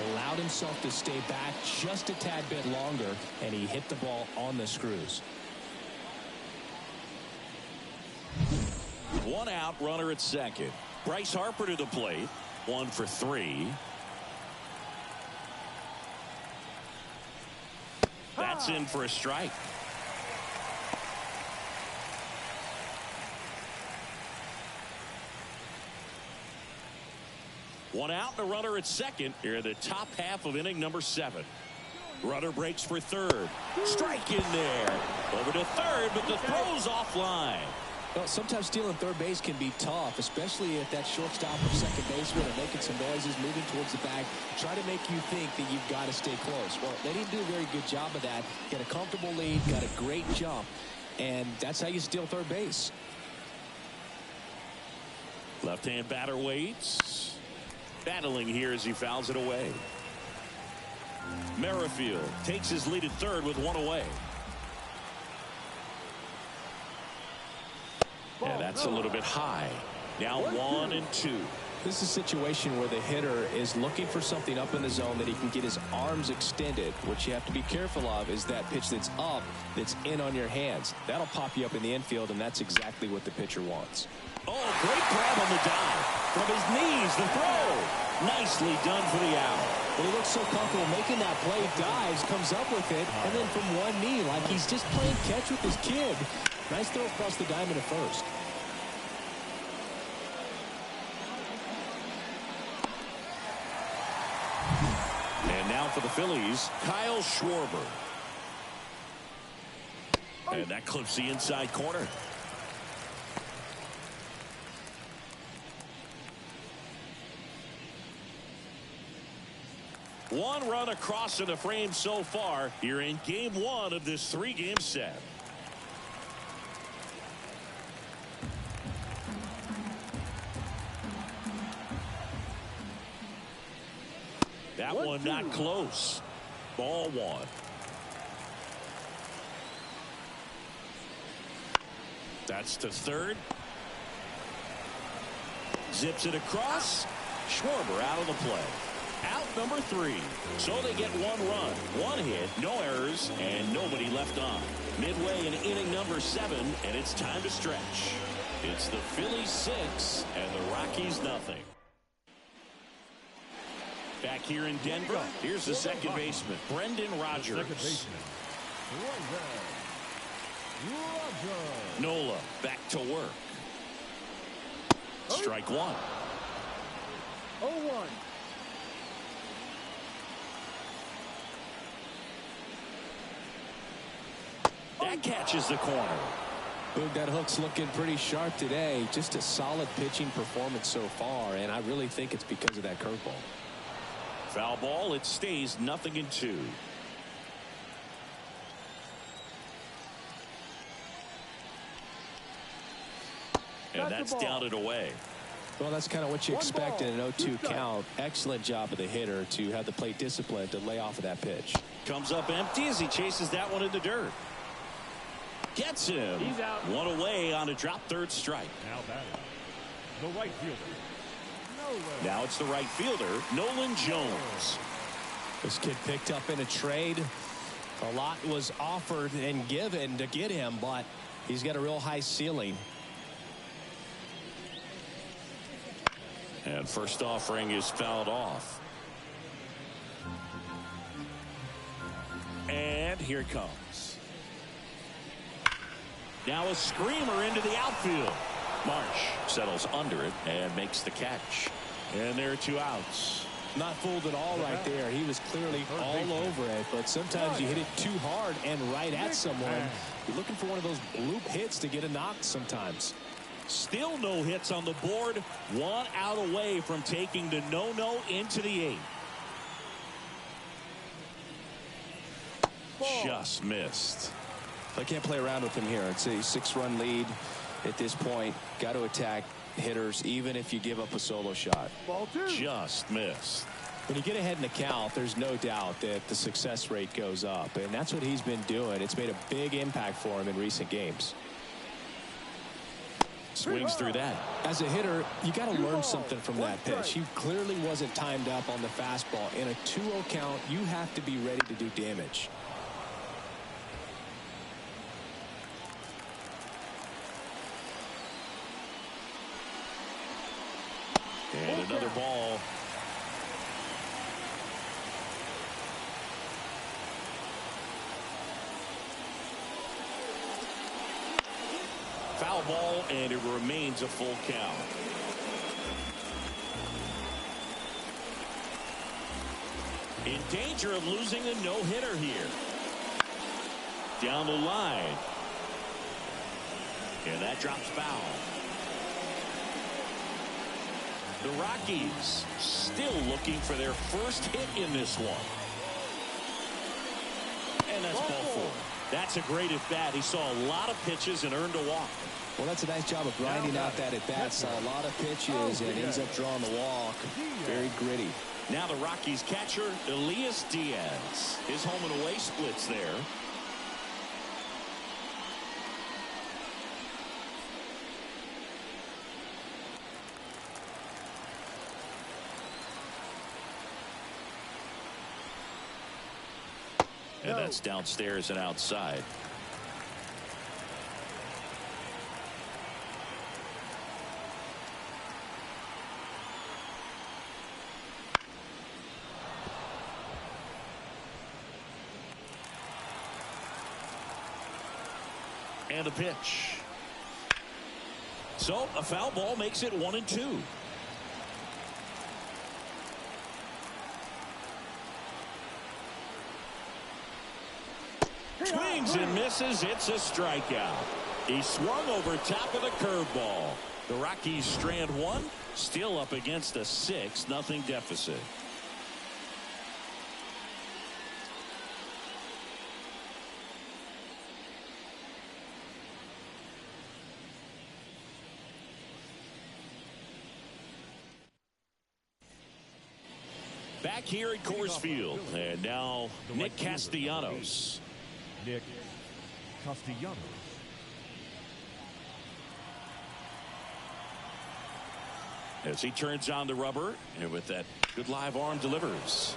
allowed himself to stay back just a tad bit longer, and he hit the ball on the screws. 1 out, runner at second. Bryce Harper to the plate. 1 for 3. That's in for a strike. One out and a runner at second here in the top half of inning number 7. Runner breaks for third. Strike in there. Over to third, but the throw's offline. Well, sometimes stealing third base can be tough, especially if that shortstop or second baseman are making some noises, moving towards the bag, try to make you think that you've got to stay close. Well, they didn't do a very good job of that. Got a comfortable lead, got a great jump, and that's how you steal third base. Left-hand batter waits. Battling here as he fouls it away. Merrifield takes his lead at third with 1 away. And that's a little bit high. Now 1-2. This is a situation where the hitter is looking for something up in the zone that he can get his arms extended. What you have to be careful of is that pitch that's up, that's in on your hands. That'll pop you up in the infield, and that's exactly what the pitcher wants. Oh, great grab on the dive. From his knees, the throw. Nicely done for the out. Well, he looks so comfortable making that play, dives, comes up with it, and then from one knee, like he's just playing catch with his kid. Nice throw across the diamond at first. And now for the Phillies, Kyle Schwarber. And that clips the inside corner. One run across in the frame so far here in game 1 of this 3-game set. That one not close. Ball 1. That's to third. Zips it across. Schwarber out of the play. Out number 3. So they get 1 run, 1 hit, no errors, and nobody left on. Midway in inning number 7, and it's time to stretch. It's the Phillies 6 and the Rockies nothing. Back here in Denver, here's the second baseman, Brendan Rodgers. Second baseman, Rodgers. Nola back to work. Strike 1. 0-1. That catches the corner. Look, that hook's looking pretty sharp today. Just a solid pitching performance so far, and I really think it's because of that curveball. Foul ball. It stays 0-2. And that's downed away. Well, that's kind of what you expect in an 0-2 count. Excellent job of the hitter to have the plate discipline to lay off of that pitch. Comes up empty as he chases that one in the dirt. Gets him. He's out. One away on a drop third strike. Now batting, the right fielder. Now it's the right fielder, Nolan Jones. This kid picked up in a trade. A lot was offered and given to get him, but he's got a real high ceiling. And first offering is fouled off. And here it comes. Now a screamer into the outfield. Marsh settles under it and makes the catch. And there are 2 outs. Not fooled at all right there. He was clearly all over it, but sometimes you hit it too hard and right at someone. You're looking for one of those bloop hits to get a knock sometimes. Still no hits on the board. 1 out away from taking the no-no into the 8th. Just missed. I can't play around with him here. It's a 6-run lead at this point. Got to attack hitters even if you give up a solo shot. Ball 2. Just missed. When you get ahead in the count, there's no doubt that the success rate goes up, and that's what he's been doing. It's made a big impact for him in recent games. Swings through that. As a hitter, you got to learn something from that pitch. He clearly wasn't timed up on the fastball. In a 2-0 count, you have to be ready to do damage. And another ball. Foul ball, and it remains a full count. In danger of losing a no-hitter here. Down the line. And that drops foul. The Rockies still looking for their first hit in this one. And that's ball 4. That's a great at-bat. He saw a lot of pitches and earned a walk. Well, that's a nice job of grinding out that at-bat. Saw a lot of pitches and ends up drawing the walk. Very gritty. Now the Rockies catcher, Elias Diaz. His home and away splits there. And that's downstairs and outside. And the pitch. So a foul ball makes it 1-2. Swings and misses. It's a strikeout. He swung over top of the curveball. The Rockies strand 1, still up against a 6-0 deficit. Back here at Coors Field, and now Nick Castellanos. Nick Castellanos. As he turns on the rubber, and with that good live arm delivers.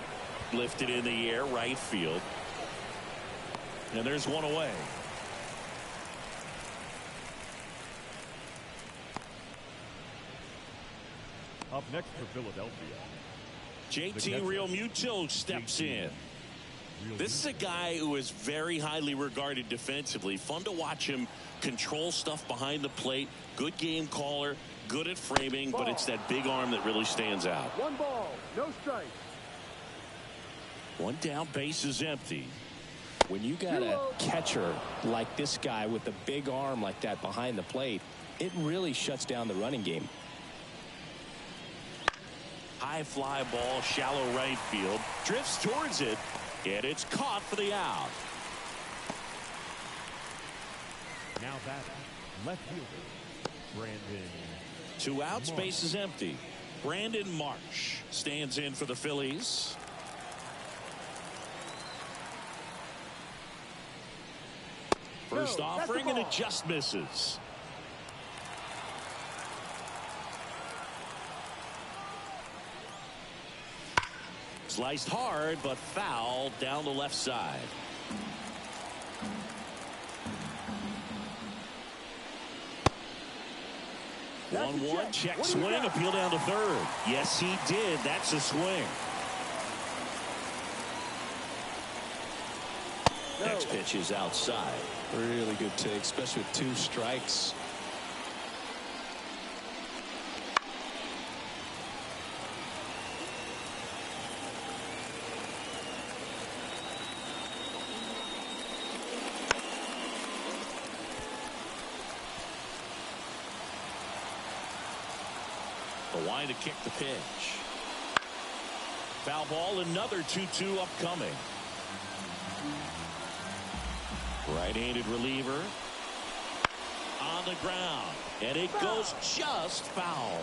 Lifted in the air, right field. And there's one away. Up next for Philadelphia, JT Realmuto steps in. This is a guy who is very highly regarded defensively. Fun to watch him control stuff behind the plate. Good game caller, good at framing, but it's that big arm that really stands out. 1 ball, no strike. 1 down, base is empty. When you got a catcher like this guy with a big arm like that behind the plate, it really shuts down the running game. High fly ball, shallow right field. Drifts towards it, and it's caught for the out. Now that left fielder, Brandon. 2 outs, base is empty. Brandon Marsh stands in for the Phillies. First offering, and it just misses. Sliced hard, but foul down the left side. That's 1-1, check What do you swing, got? appeal down to third. Yes, he did. That's a swing. No. Next pitch is outside. Really good take, especially with 2 strikes. The line to kick the pitch. Foul ball, another 2-2 upcoming. Right-handed reliever on the ground, and it goes just foul.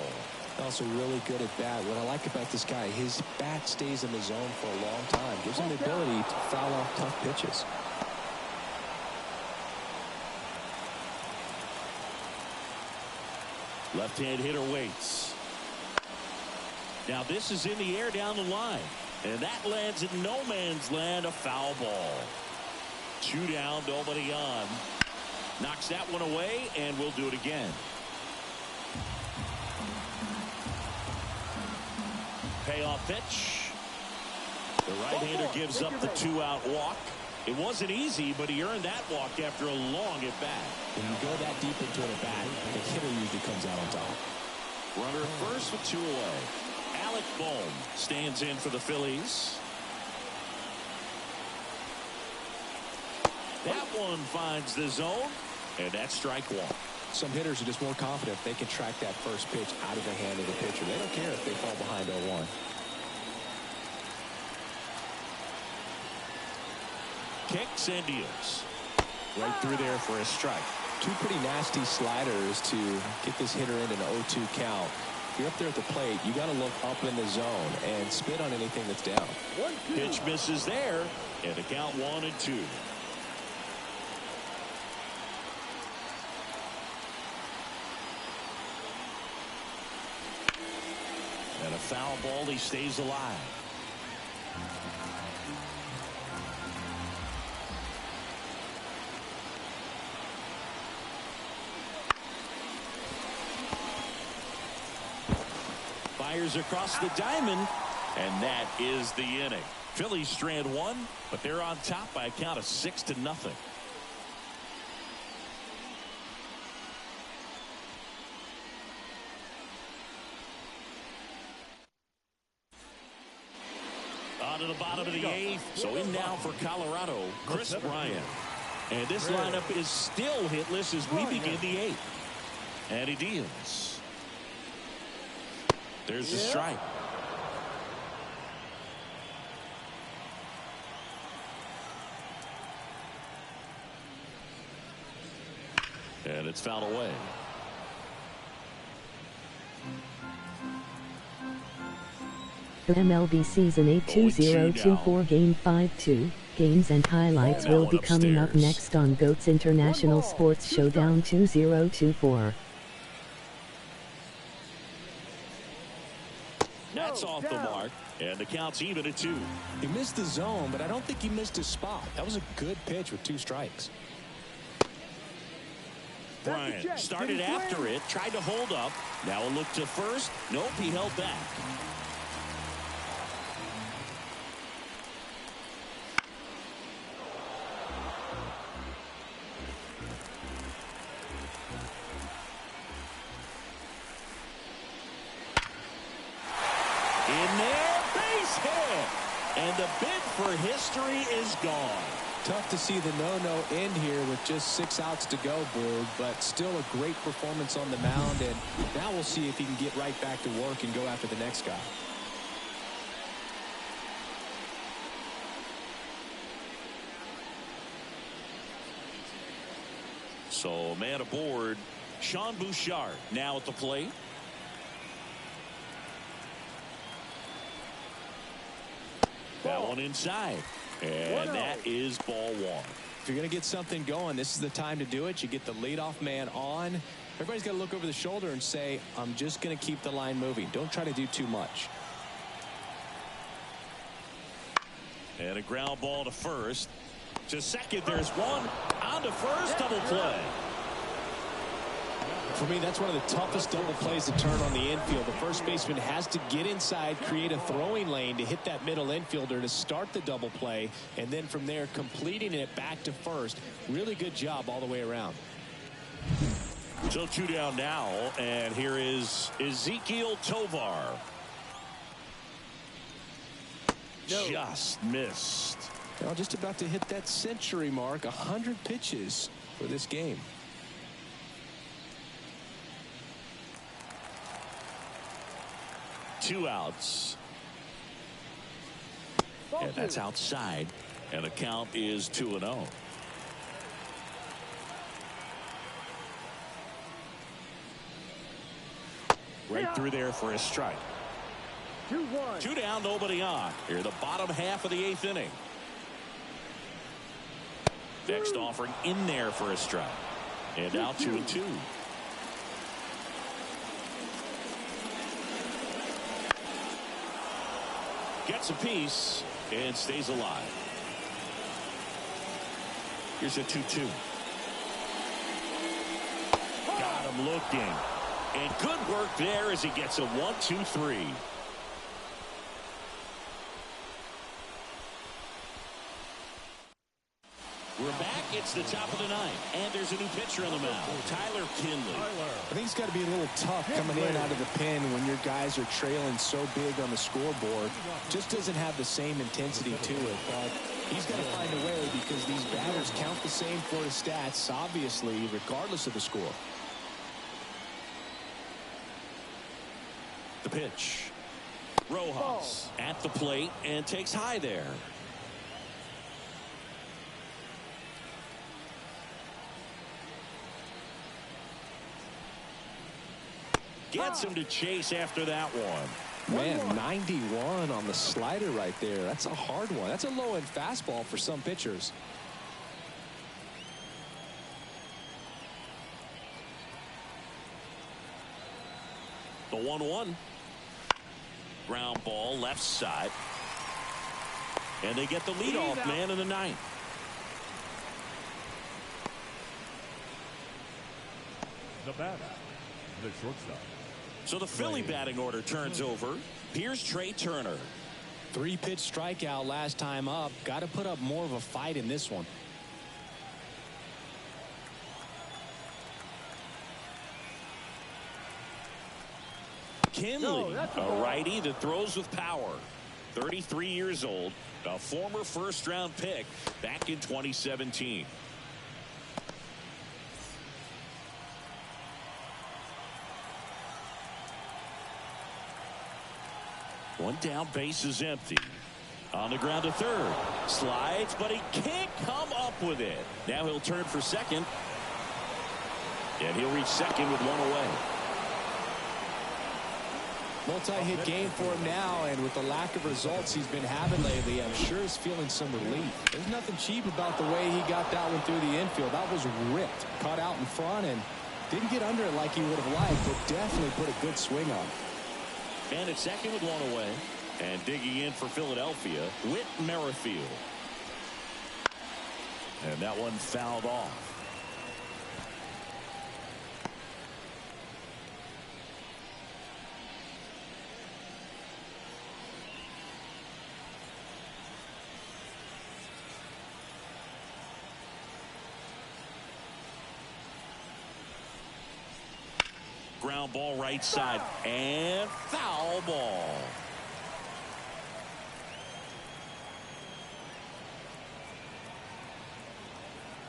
Also really good at bat. What I like about this guy, his bat stays in the zone for a long time. Gives him the ability to foul off tough pitches. Left-hand hitter waits. Now this is in the air down the line, and that lands in no man's land, a foul ball. 2 down, nobody on. Knocks that one away, and we'll do it again. Payoff pitch. The right-hander gives up the 2-out walk. It wasn't easy, but he earned that walk after a long at-bat. When you go that deep into an at-bat, the hitter usually comes out on top. Runner first with 2 away. Alec Bohm stands in for the Phillies. That one finds the zone, and that's strike 1. Some hitters are just more confident if they can track that first pitch out of the hand of the pitcher. They don't care if they fall behind 0-1. Kicks and deals. Right through there for a strike. 2 pretty nasty sliders to get this hitter into an 0-2 count. If you're up there at the plate, you got to look up in the zone and spit on anything that's down. 1-2. Pitch misses there, and the count 1-2. And a foul ball, he stays alive. Fires across the diamond, and that is the inning. Phillies strand 1, but they're on top by a count of 6-0. On to the bottom of the 8th. So in now for Colorado, Chris Bryant. And this lineup is still hitless as we begin the 8th. And he deals. There's the strike. And it's fouled away. MLB Season 8 2024 Game 5-2. Games and highlights will be coming up next on GOAT's International Sports Showdown 2024. That's off the mark, and the count's even at 2. He missed the zone, but I don't think he missed his spot. That was a good pitch with 2 strikes. Bryant started after it, tried to hold up. Now a look to first. Nope, he held back. In there, base hit. And the bid for history is gone. Tough to see the no-no end here with just 6 outs to go, Boog, but still a great performance on the mound, and now we'll see if he can get right back to work and go after the next guy. So man aboard, Sean Bouchard now at the plate. That one inside. And that is ball one. If you're going to get something going, this is the time to do it. You get the leadoff man on. Everybody's got to look over the shoulder and say, I'm just going to keep the line moving. Don't try to do too much. And a ground ball to first. To second, there's one. On to first, double play. For me, that's one of the toughest double plays to turn on the infield. The first baseman has to get inside, create a throwing lane to hit that middle infielder to start the double play, and then from there completing it back to first. Really good job all the way around. So 2 down now, and here is Ezequiel Tovar. No. Just missed. Well, just about to hit that century mark, 100 pitches for this game. Two outs. And that's outside. And the count is 2-0. Right through there for a strike. 2-1. 2 down, nobody on. Here, the bottom half of the 8th inning. Next offering in there for a strike. And now 2-2. Gets a piece and stays alive. Here's a 2-2. Got him looking. And good work there as he gets a 1-2-3. We're back. It's the top of the 9th. And there's a new pitcher on the mound. Tyler Kinley. I think it's got to be a little tough coming in out of the pen when your guys are trailing so big on the scoreboard. Just doesn't have the same intensity to it. But he's got to find a way because these batters count the same for his stats, obviously, regardless of the score. The pitch. Rojas at the plate and takes high there. Gets him to chase after that one. Man, 91 on the slider right there. That's a hard one. That's a low-end fastball for some pitchers. The 1-1. Ground ball left side. And they get the leadoff man in the 9th. The batter, the shortstop. So the Philly batting order turns over. Here's Trey Turner. 3-pitch strikeout last time up. Got to put up more of a fight in this one. Kinley, a righty that throws with power. 33 years old, a former first-round pick back in 2017. One down, base is empty. On the ground to third. Slides, but he can't come up with it. Now he'll turn for second. And he'll reach second with one away. Multi-hit game for him now, and with the lack of results he's been having lately, I'm sure he's feeling some relief. There's nothing cheap about the way he got that one through the infield. That was ripped. Caught out in front and didn't get under it like he would have liked, but definitely put a good swing on. And at second with one away. And digging in for Philadelphia, Whit Merrifield. And that one fouled off. Ground ball right side and foul ball.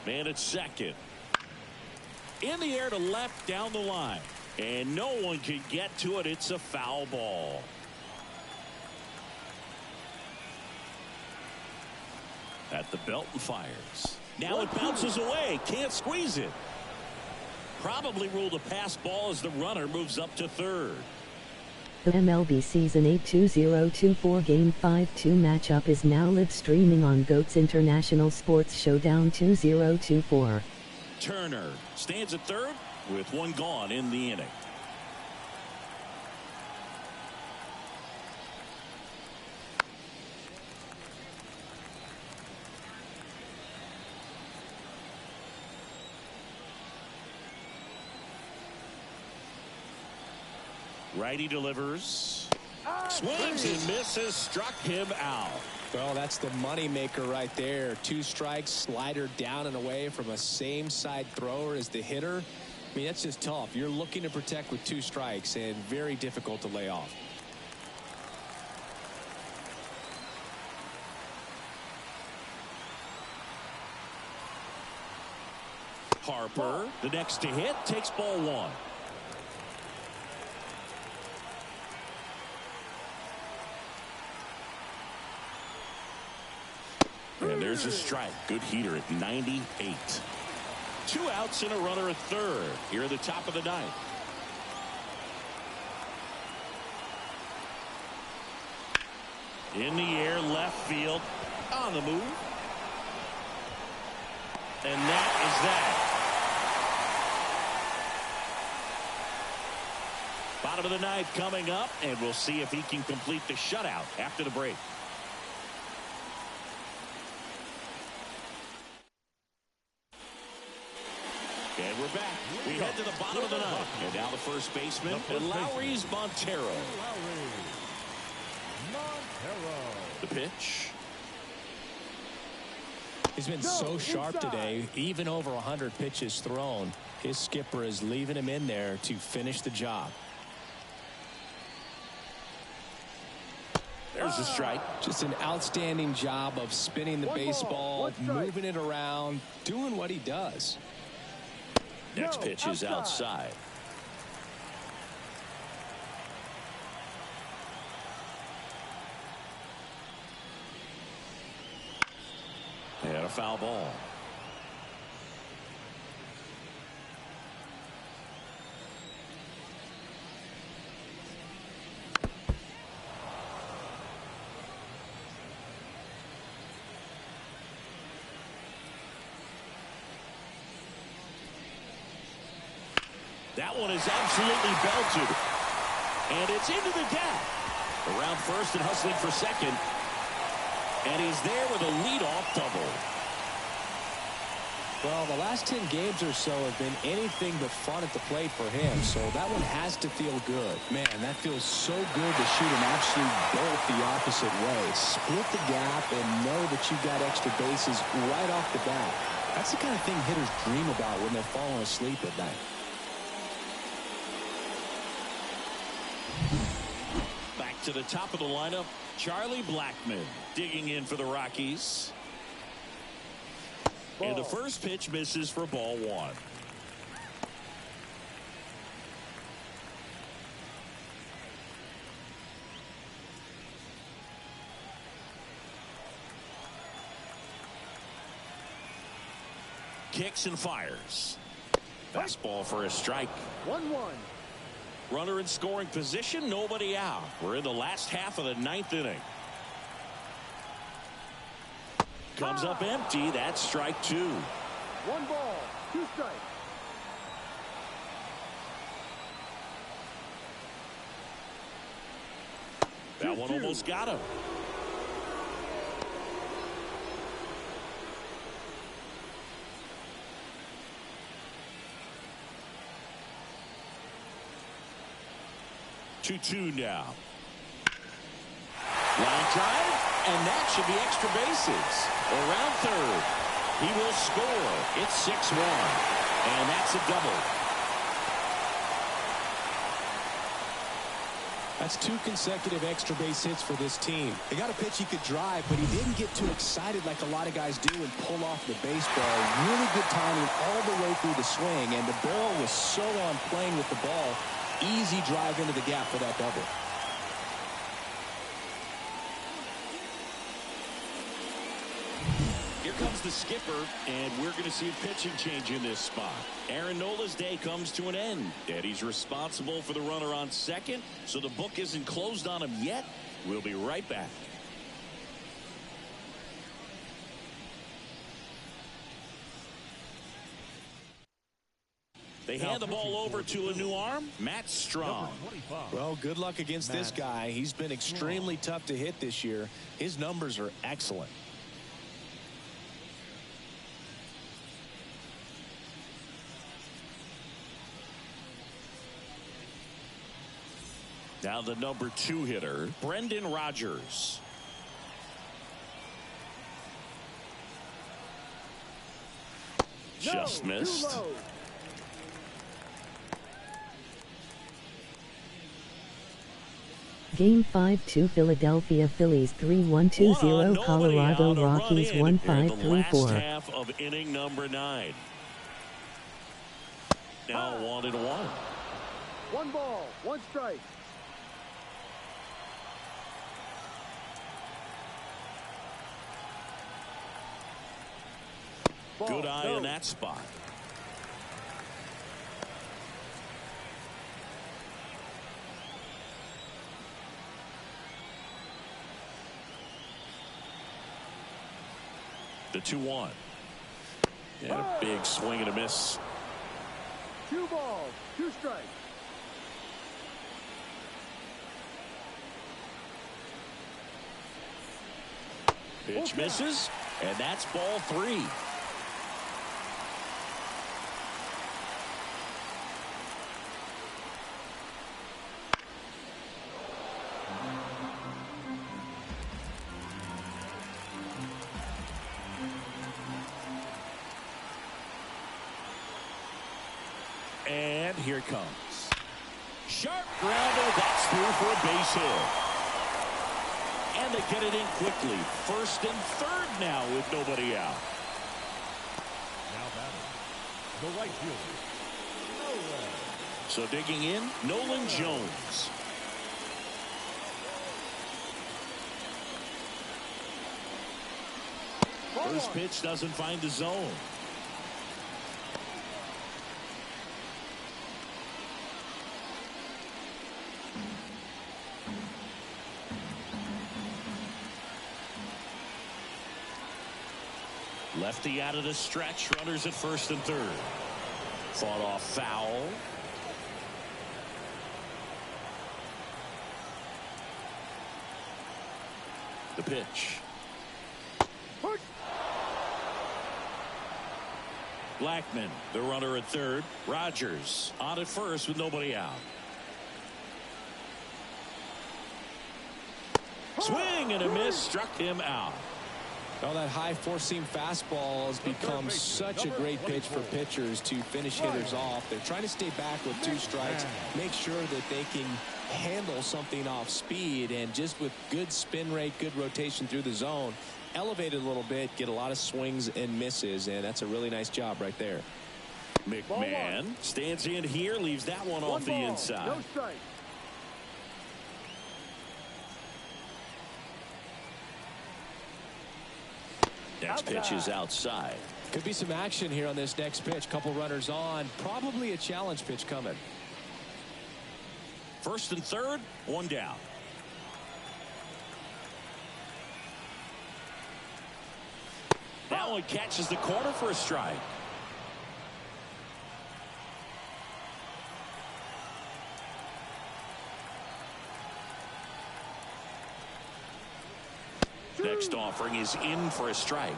Man at second. In the air to left down the line. And no one can get to it. It's a foul ball. At the belt and fires. Now it bounces away. Can't squeeze it. Probably ruled a pass ball as the runner moves up to third. The MLB Season 8 2024 Game 5-2 matchup is now live streaming on GOAT's International Sports Showdown 2024. Turner stands at third with one gone in the inning. Righty delivers. Swings and misses. Struck him out. Well, that's the money maker right there. 2 strikes, slider down and away from a same side thrower as the hitter. I mean, that's just tough. You're looking to protect with 2 strikes and very difficult to lay off. Harper, the next to hit, takes ball 1. And there's a strike. Good heater at 98. 2 outs and a runner at third here at the top of the ninth. In the air, left field, on the move. And that is that. Bottom of the ninth coming up, and we'll see if he can complete the shutout after the break. And we're back. We head to the bottom of the ninth. And now the first baseman, and Lowry's Montero. The pitch. He's been so sharp today, even over 100 pitches thrown. His skipper is leaving him in there to finish the job. There's a strike. Just an outstanding job of spinning the baseball, moving it around, doing what he does. Next pitch is outside. And a foul ball. That one is absolutely belted. And it's into the gap. Around first and hustling for second. And he's there with a leadoff double. Well, the last 10 games or so have been anything but fun at the plate for him. So that one has to feel good. Man, that feels so good to shoot an absolute bolt the opposite way. Split the gap and know that you've got extra bases right off the bat. That's the kind of thing hitters dream about when they're falling asleep at night. Back to the top of the lineup, Charlie Blackmon digging in for the Rockies. And the first pitch misses for ball 1. Kicks and fires. Fastball for a strike. 1-1. Runner in scoring position, nobody out. We're in the last half of the ninth inning. Comes up empty. That's strike 2. 1 ball, 2 strikes. That one almost got him. Two now. Line drive, and that should be extra bases. Around third. He will score. It's 6-1. And that's a double. That's 2 consecutive extra base hits for this team. They got a pitch he could drive, but he didn't get too excited like a lot of guys do and pull off the baseball. Really good timing all the way through the swing, and the barrel was so on playing with the ball. Easy drive into the gap for that double. Here comes the skipper, and we're going to see a pitching change in this spot. Aaron Nola's day comes to an end, and he's responsible for the runner on second, so the book isn't closed on him yet. We'll be right back. They hand the ball over to a new arm, Matt Strong. Well, good luck against this guy. He's been extremely tough to hit this year. His numbers are excellent. Now the number 2 hitter, Brendan Rodgers. Just missed. Game 5-2 Philadelphia Phillies 3-1-2-0 Colorado Rockies 1-5-3-4. Half of inning number 9. Now 1-1. 1 ball, 1 strike. Good eye in that spot. The 2-1. And a big swing and a miss. 2 balls, 2 strikes. Pitch misses, and that's ball 3. And here it comes. Sharp grounder. That's through for a base hit. And they get it in quickly. First and third now with nobody out. Now batting, the right fielder, Nolan. So digging in, Nolan Jones. First pitch doesn't find the zone. Lefty out of the stretch. Runners at first and third. Fought off foul. The pitch. Push. Blackman, the runner at third. Rodgers on at first with nobody out. Swing and a miss. Struck him out. Well, that high four-seam fastball has become such a great pitch for pitchers to finish hitters off. They're trying to stay back with 2 strikes, make sure that they can handle something off speed, and just with good spin rate, good rotation through the zone, elevate it a little bit, get a lot of swings and misses, and that's a really nice job right there. McMahon stands in here, leaves that one off the inside. No strike. Next pitch is outside. Could be some action here on this next pitch. Couple runners on. Probably a challenge pitch coming. First and third, 1 down. That one catches the corner for a strike. Next offering is in for a strike.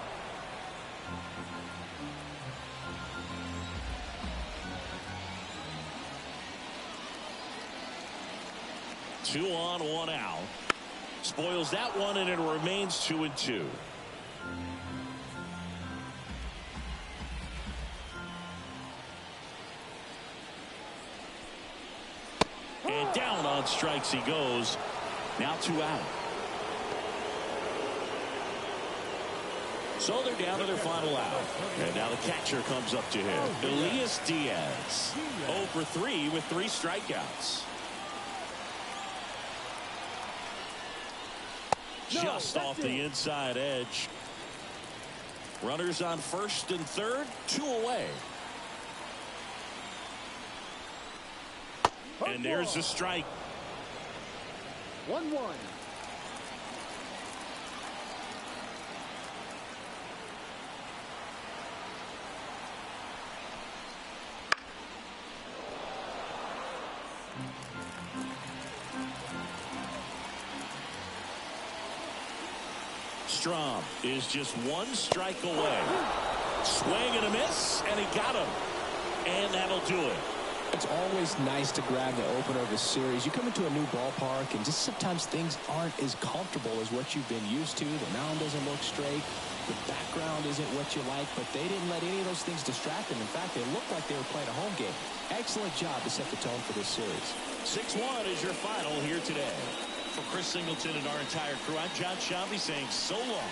Two on, 1 out. Spoils that one, and it remains 2-2. And down on on strikes he goes. Now 2 out. So they're down to their final out. And now the catcher comes up to him. Elias Diaz. 0 for 3 with 3 strikeouts. Just off the inside edge. Runners on first and third, 2 away. And there's a strike. 1-1. Strom is just 1 strike away. Swing and a miss, and he got him. And that'll do it. It's always nice to grab the opener of a series. You come into a new ballpark, and just sometimes things aren't as comfortable as what you've been used to. The mound doesn't look straight. The background isn't what you like, but they didn't let any of those things distract them. In fact, they looked like they were playing a home game. Excellent job to set the tone for this series. 6-1 is your final here today. For Chris Singleton and our entire crew, I'm John Shambi saying so long.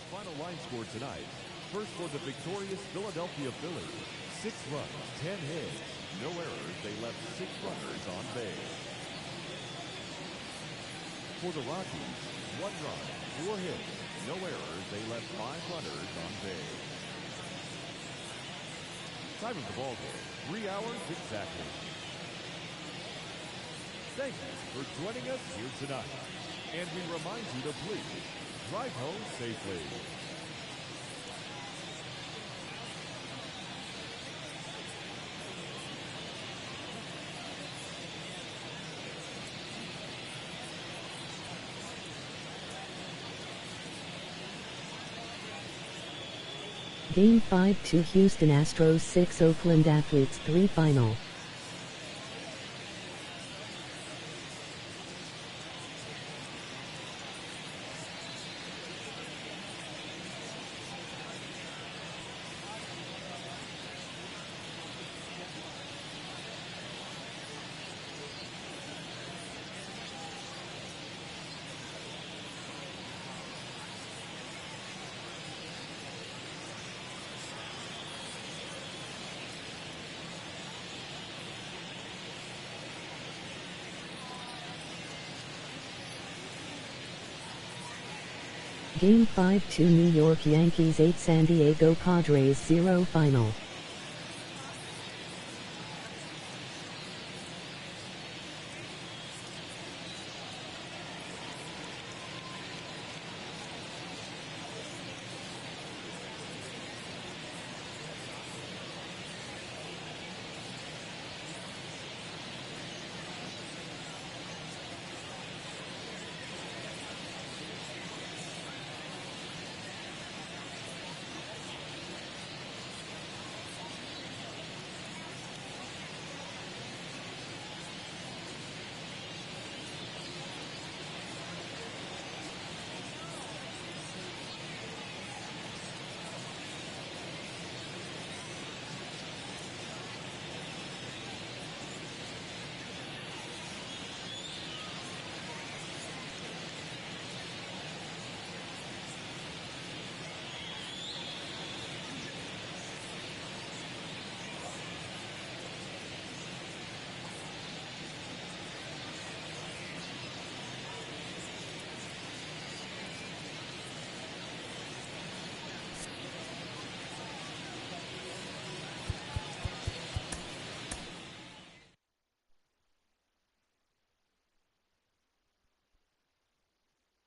Final line score tonight. First for the victorious Philadelphia Phillies. 6 runs, 10 hits, no errors. They left 6 runners on base. For the Rockies, 1 run, 4 hits, no errors. They left 5 runners on base. Time of the ball game, 3 hours exactly. Thank you for joining us here tonight. And we remind you to please drive home safely. Game 5-2 Houston Astros 6 Oakland Athletes 3 final. Game 5-2 New York Yankees 8 San Diego Padres 0 final.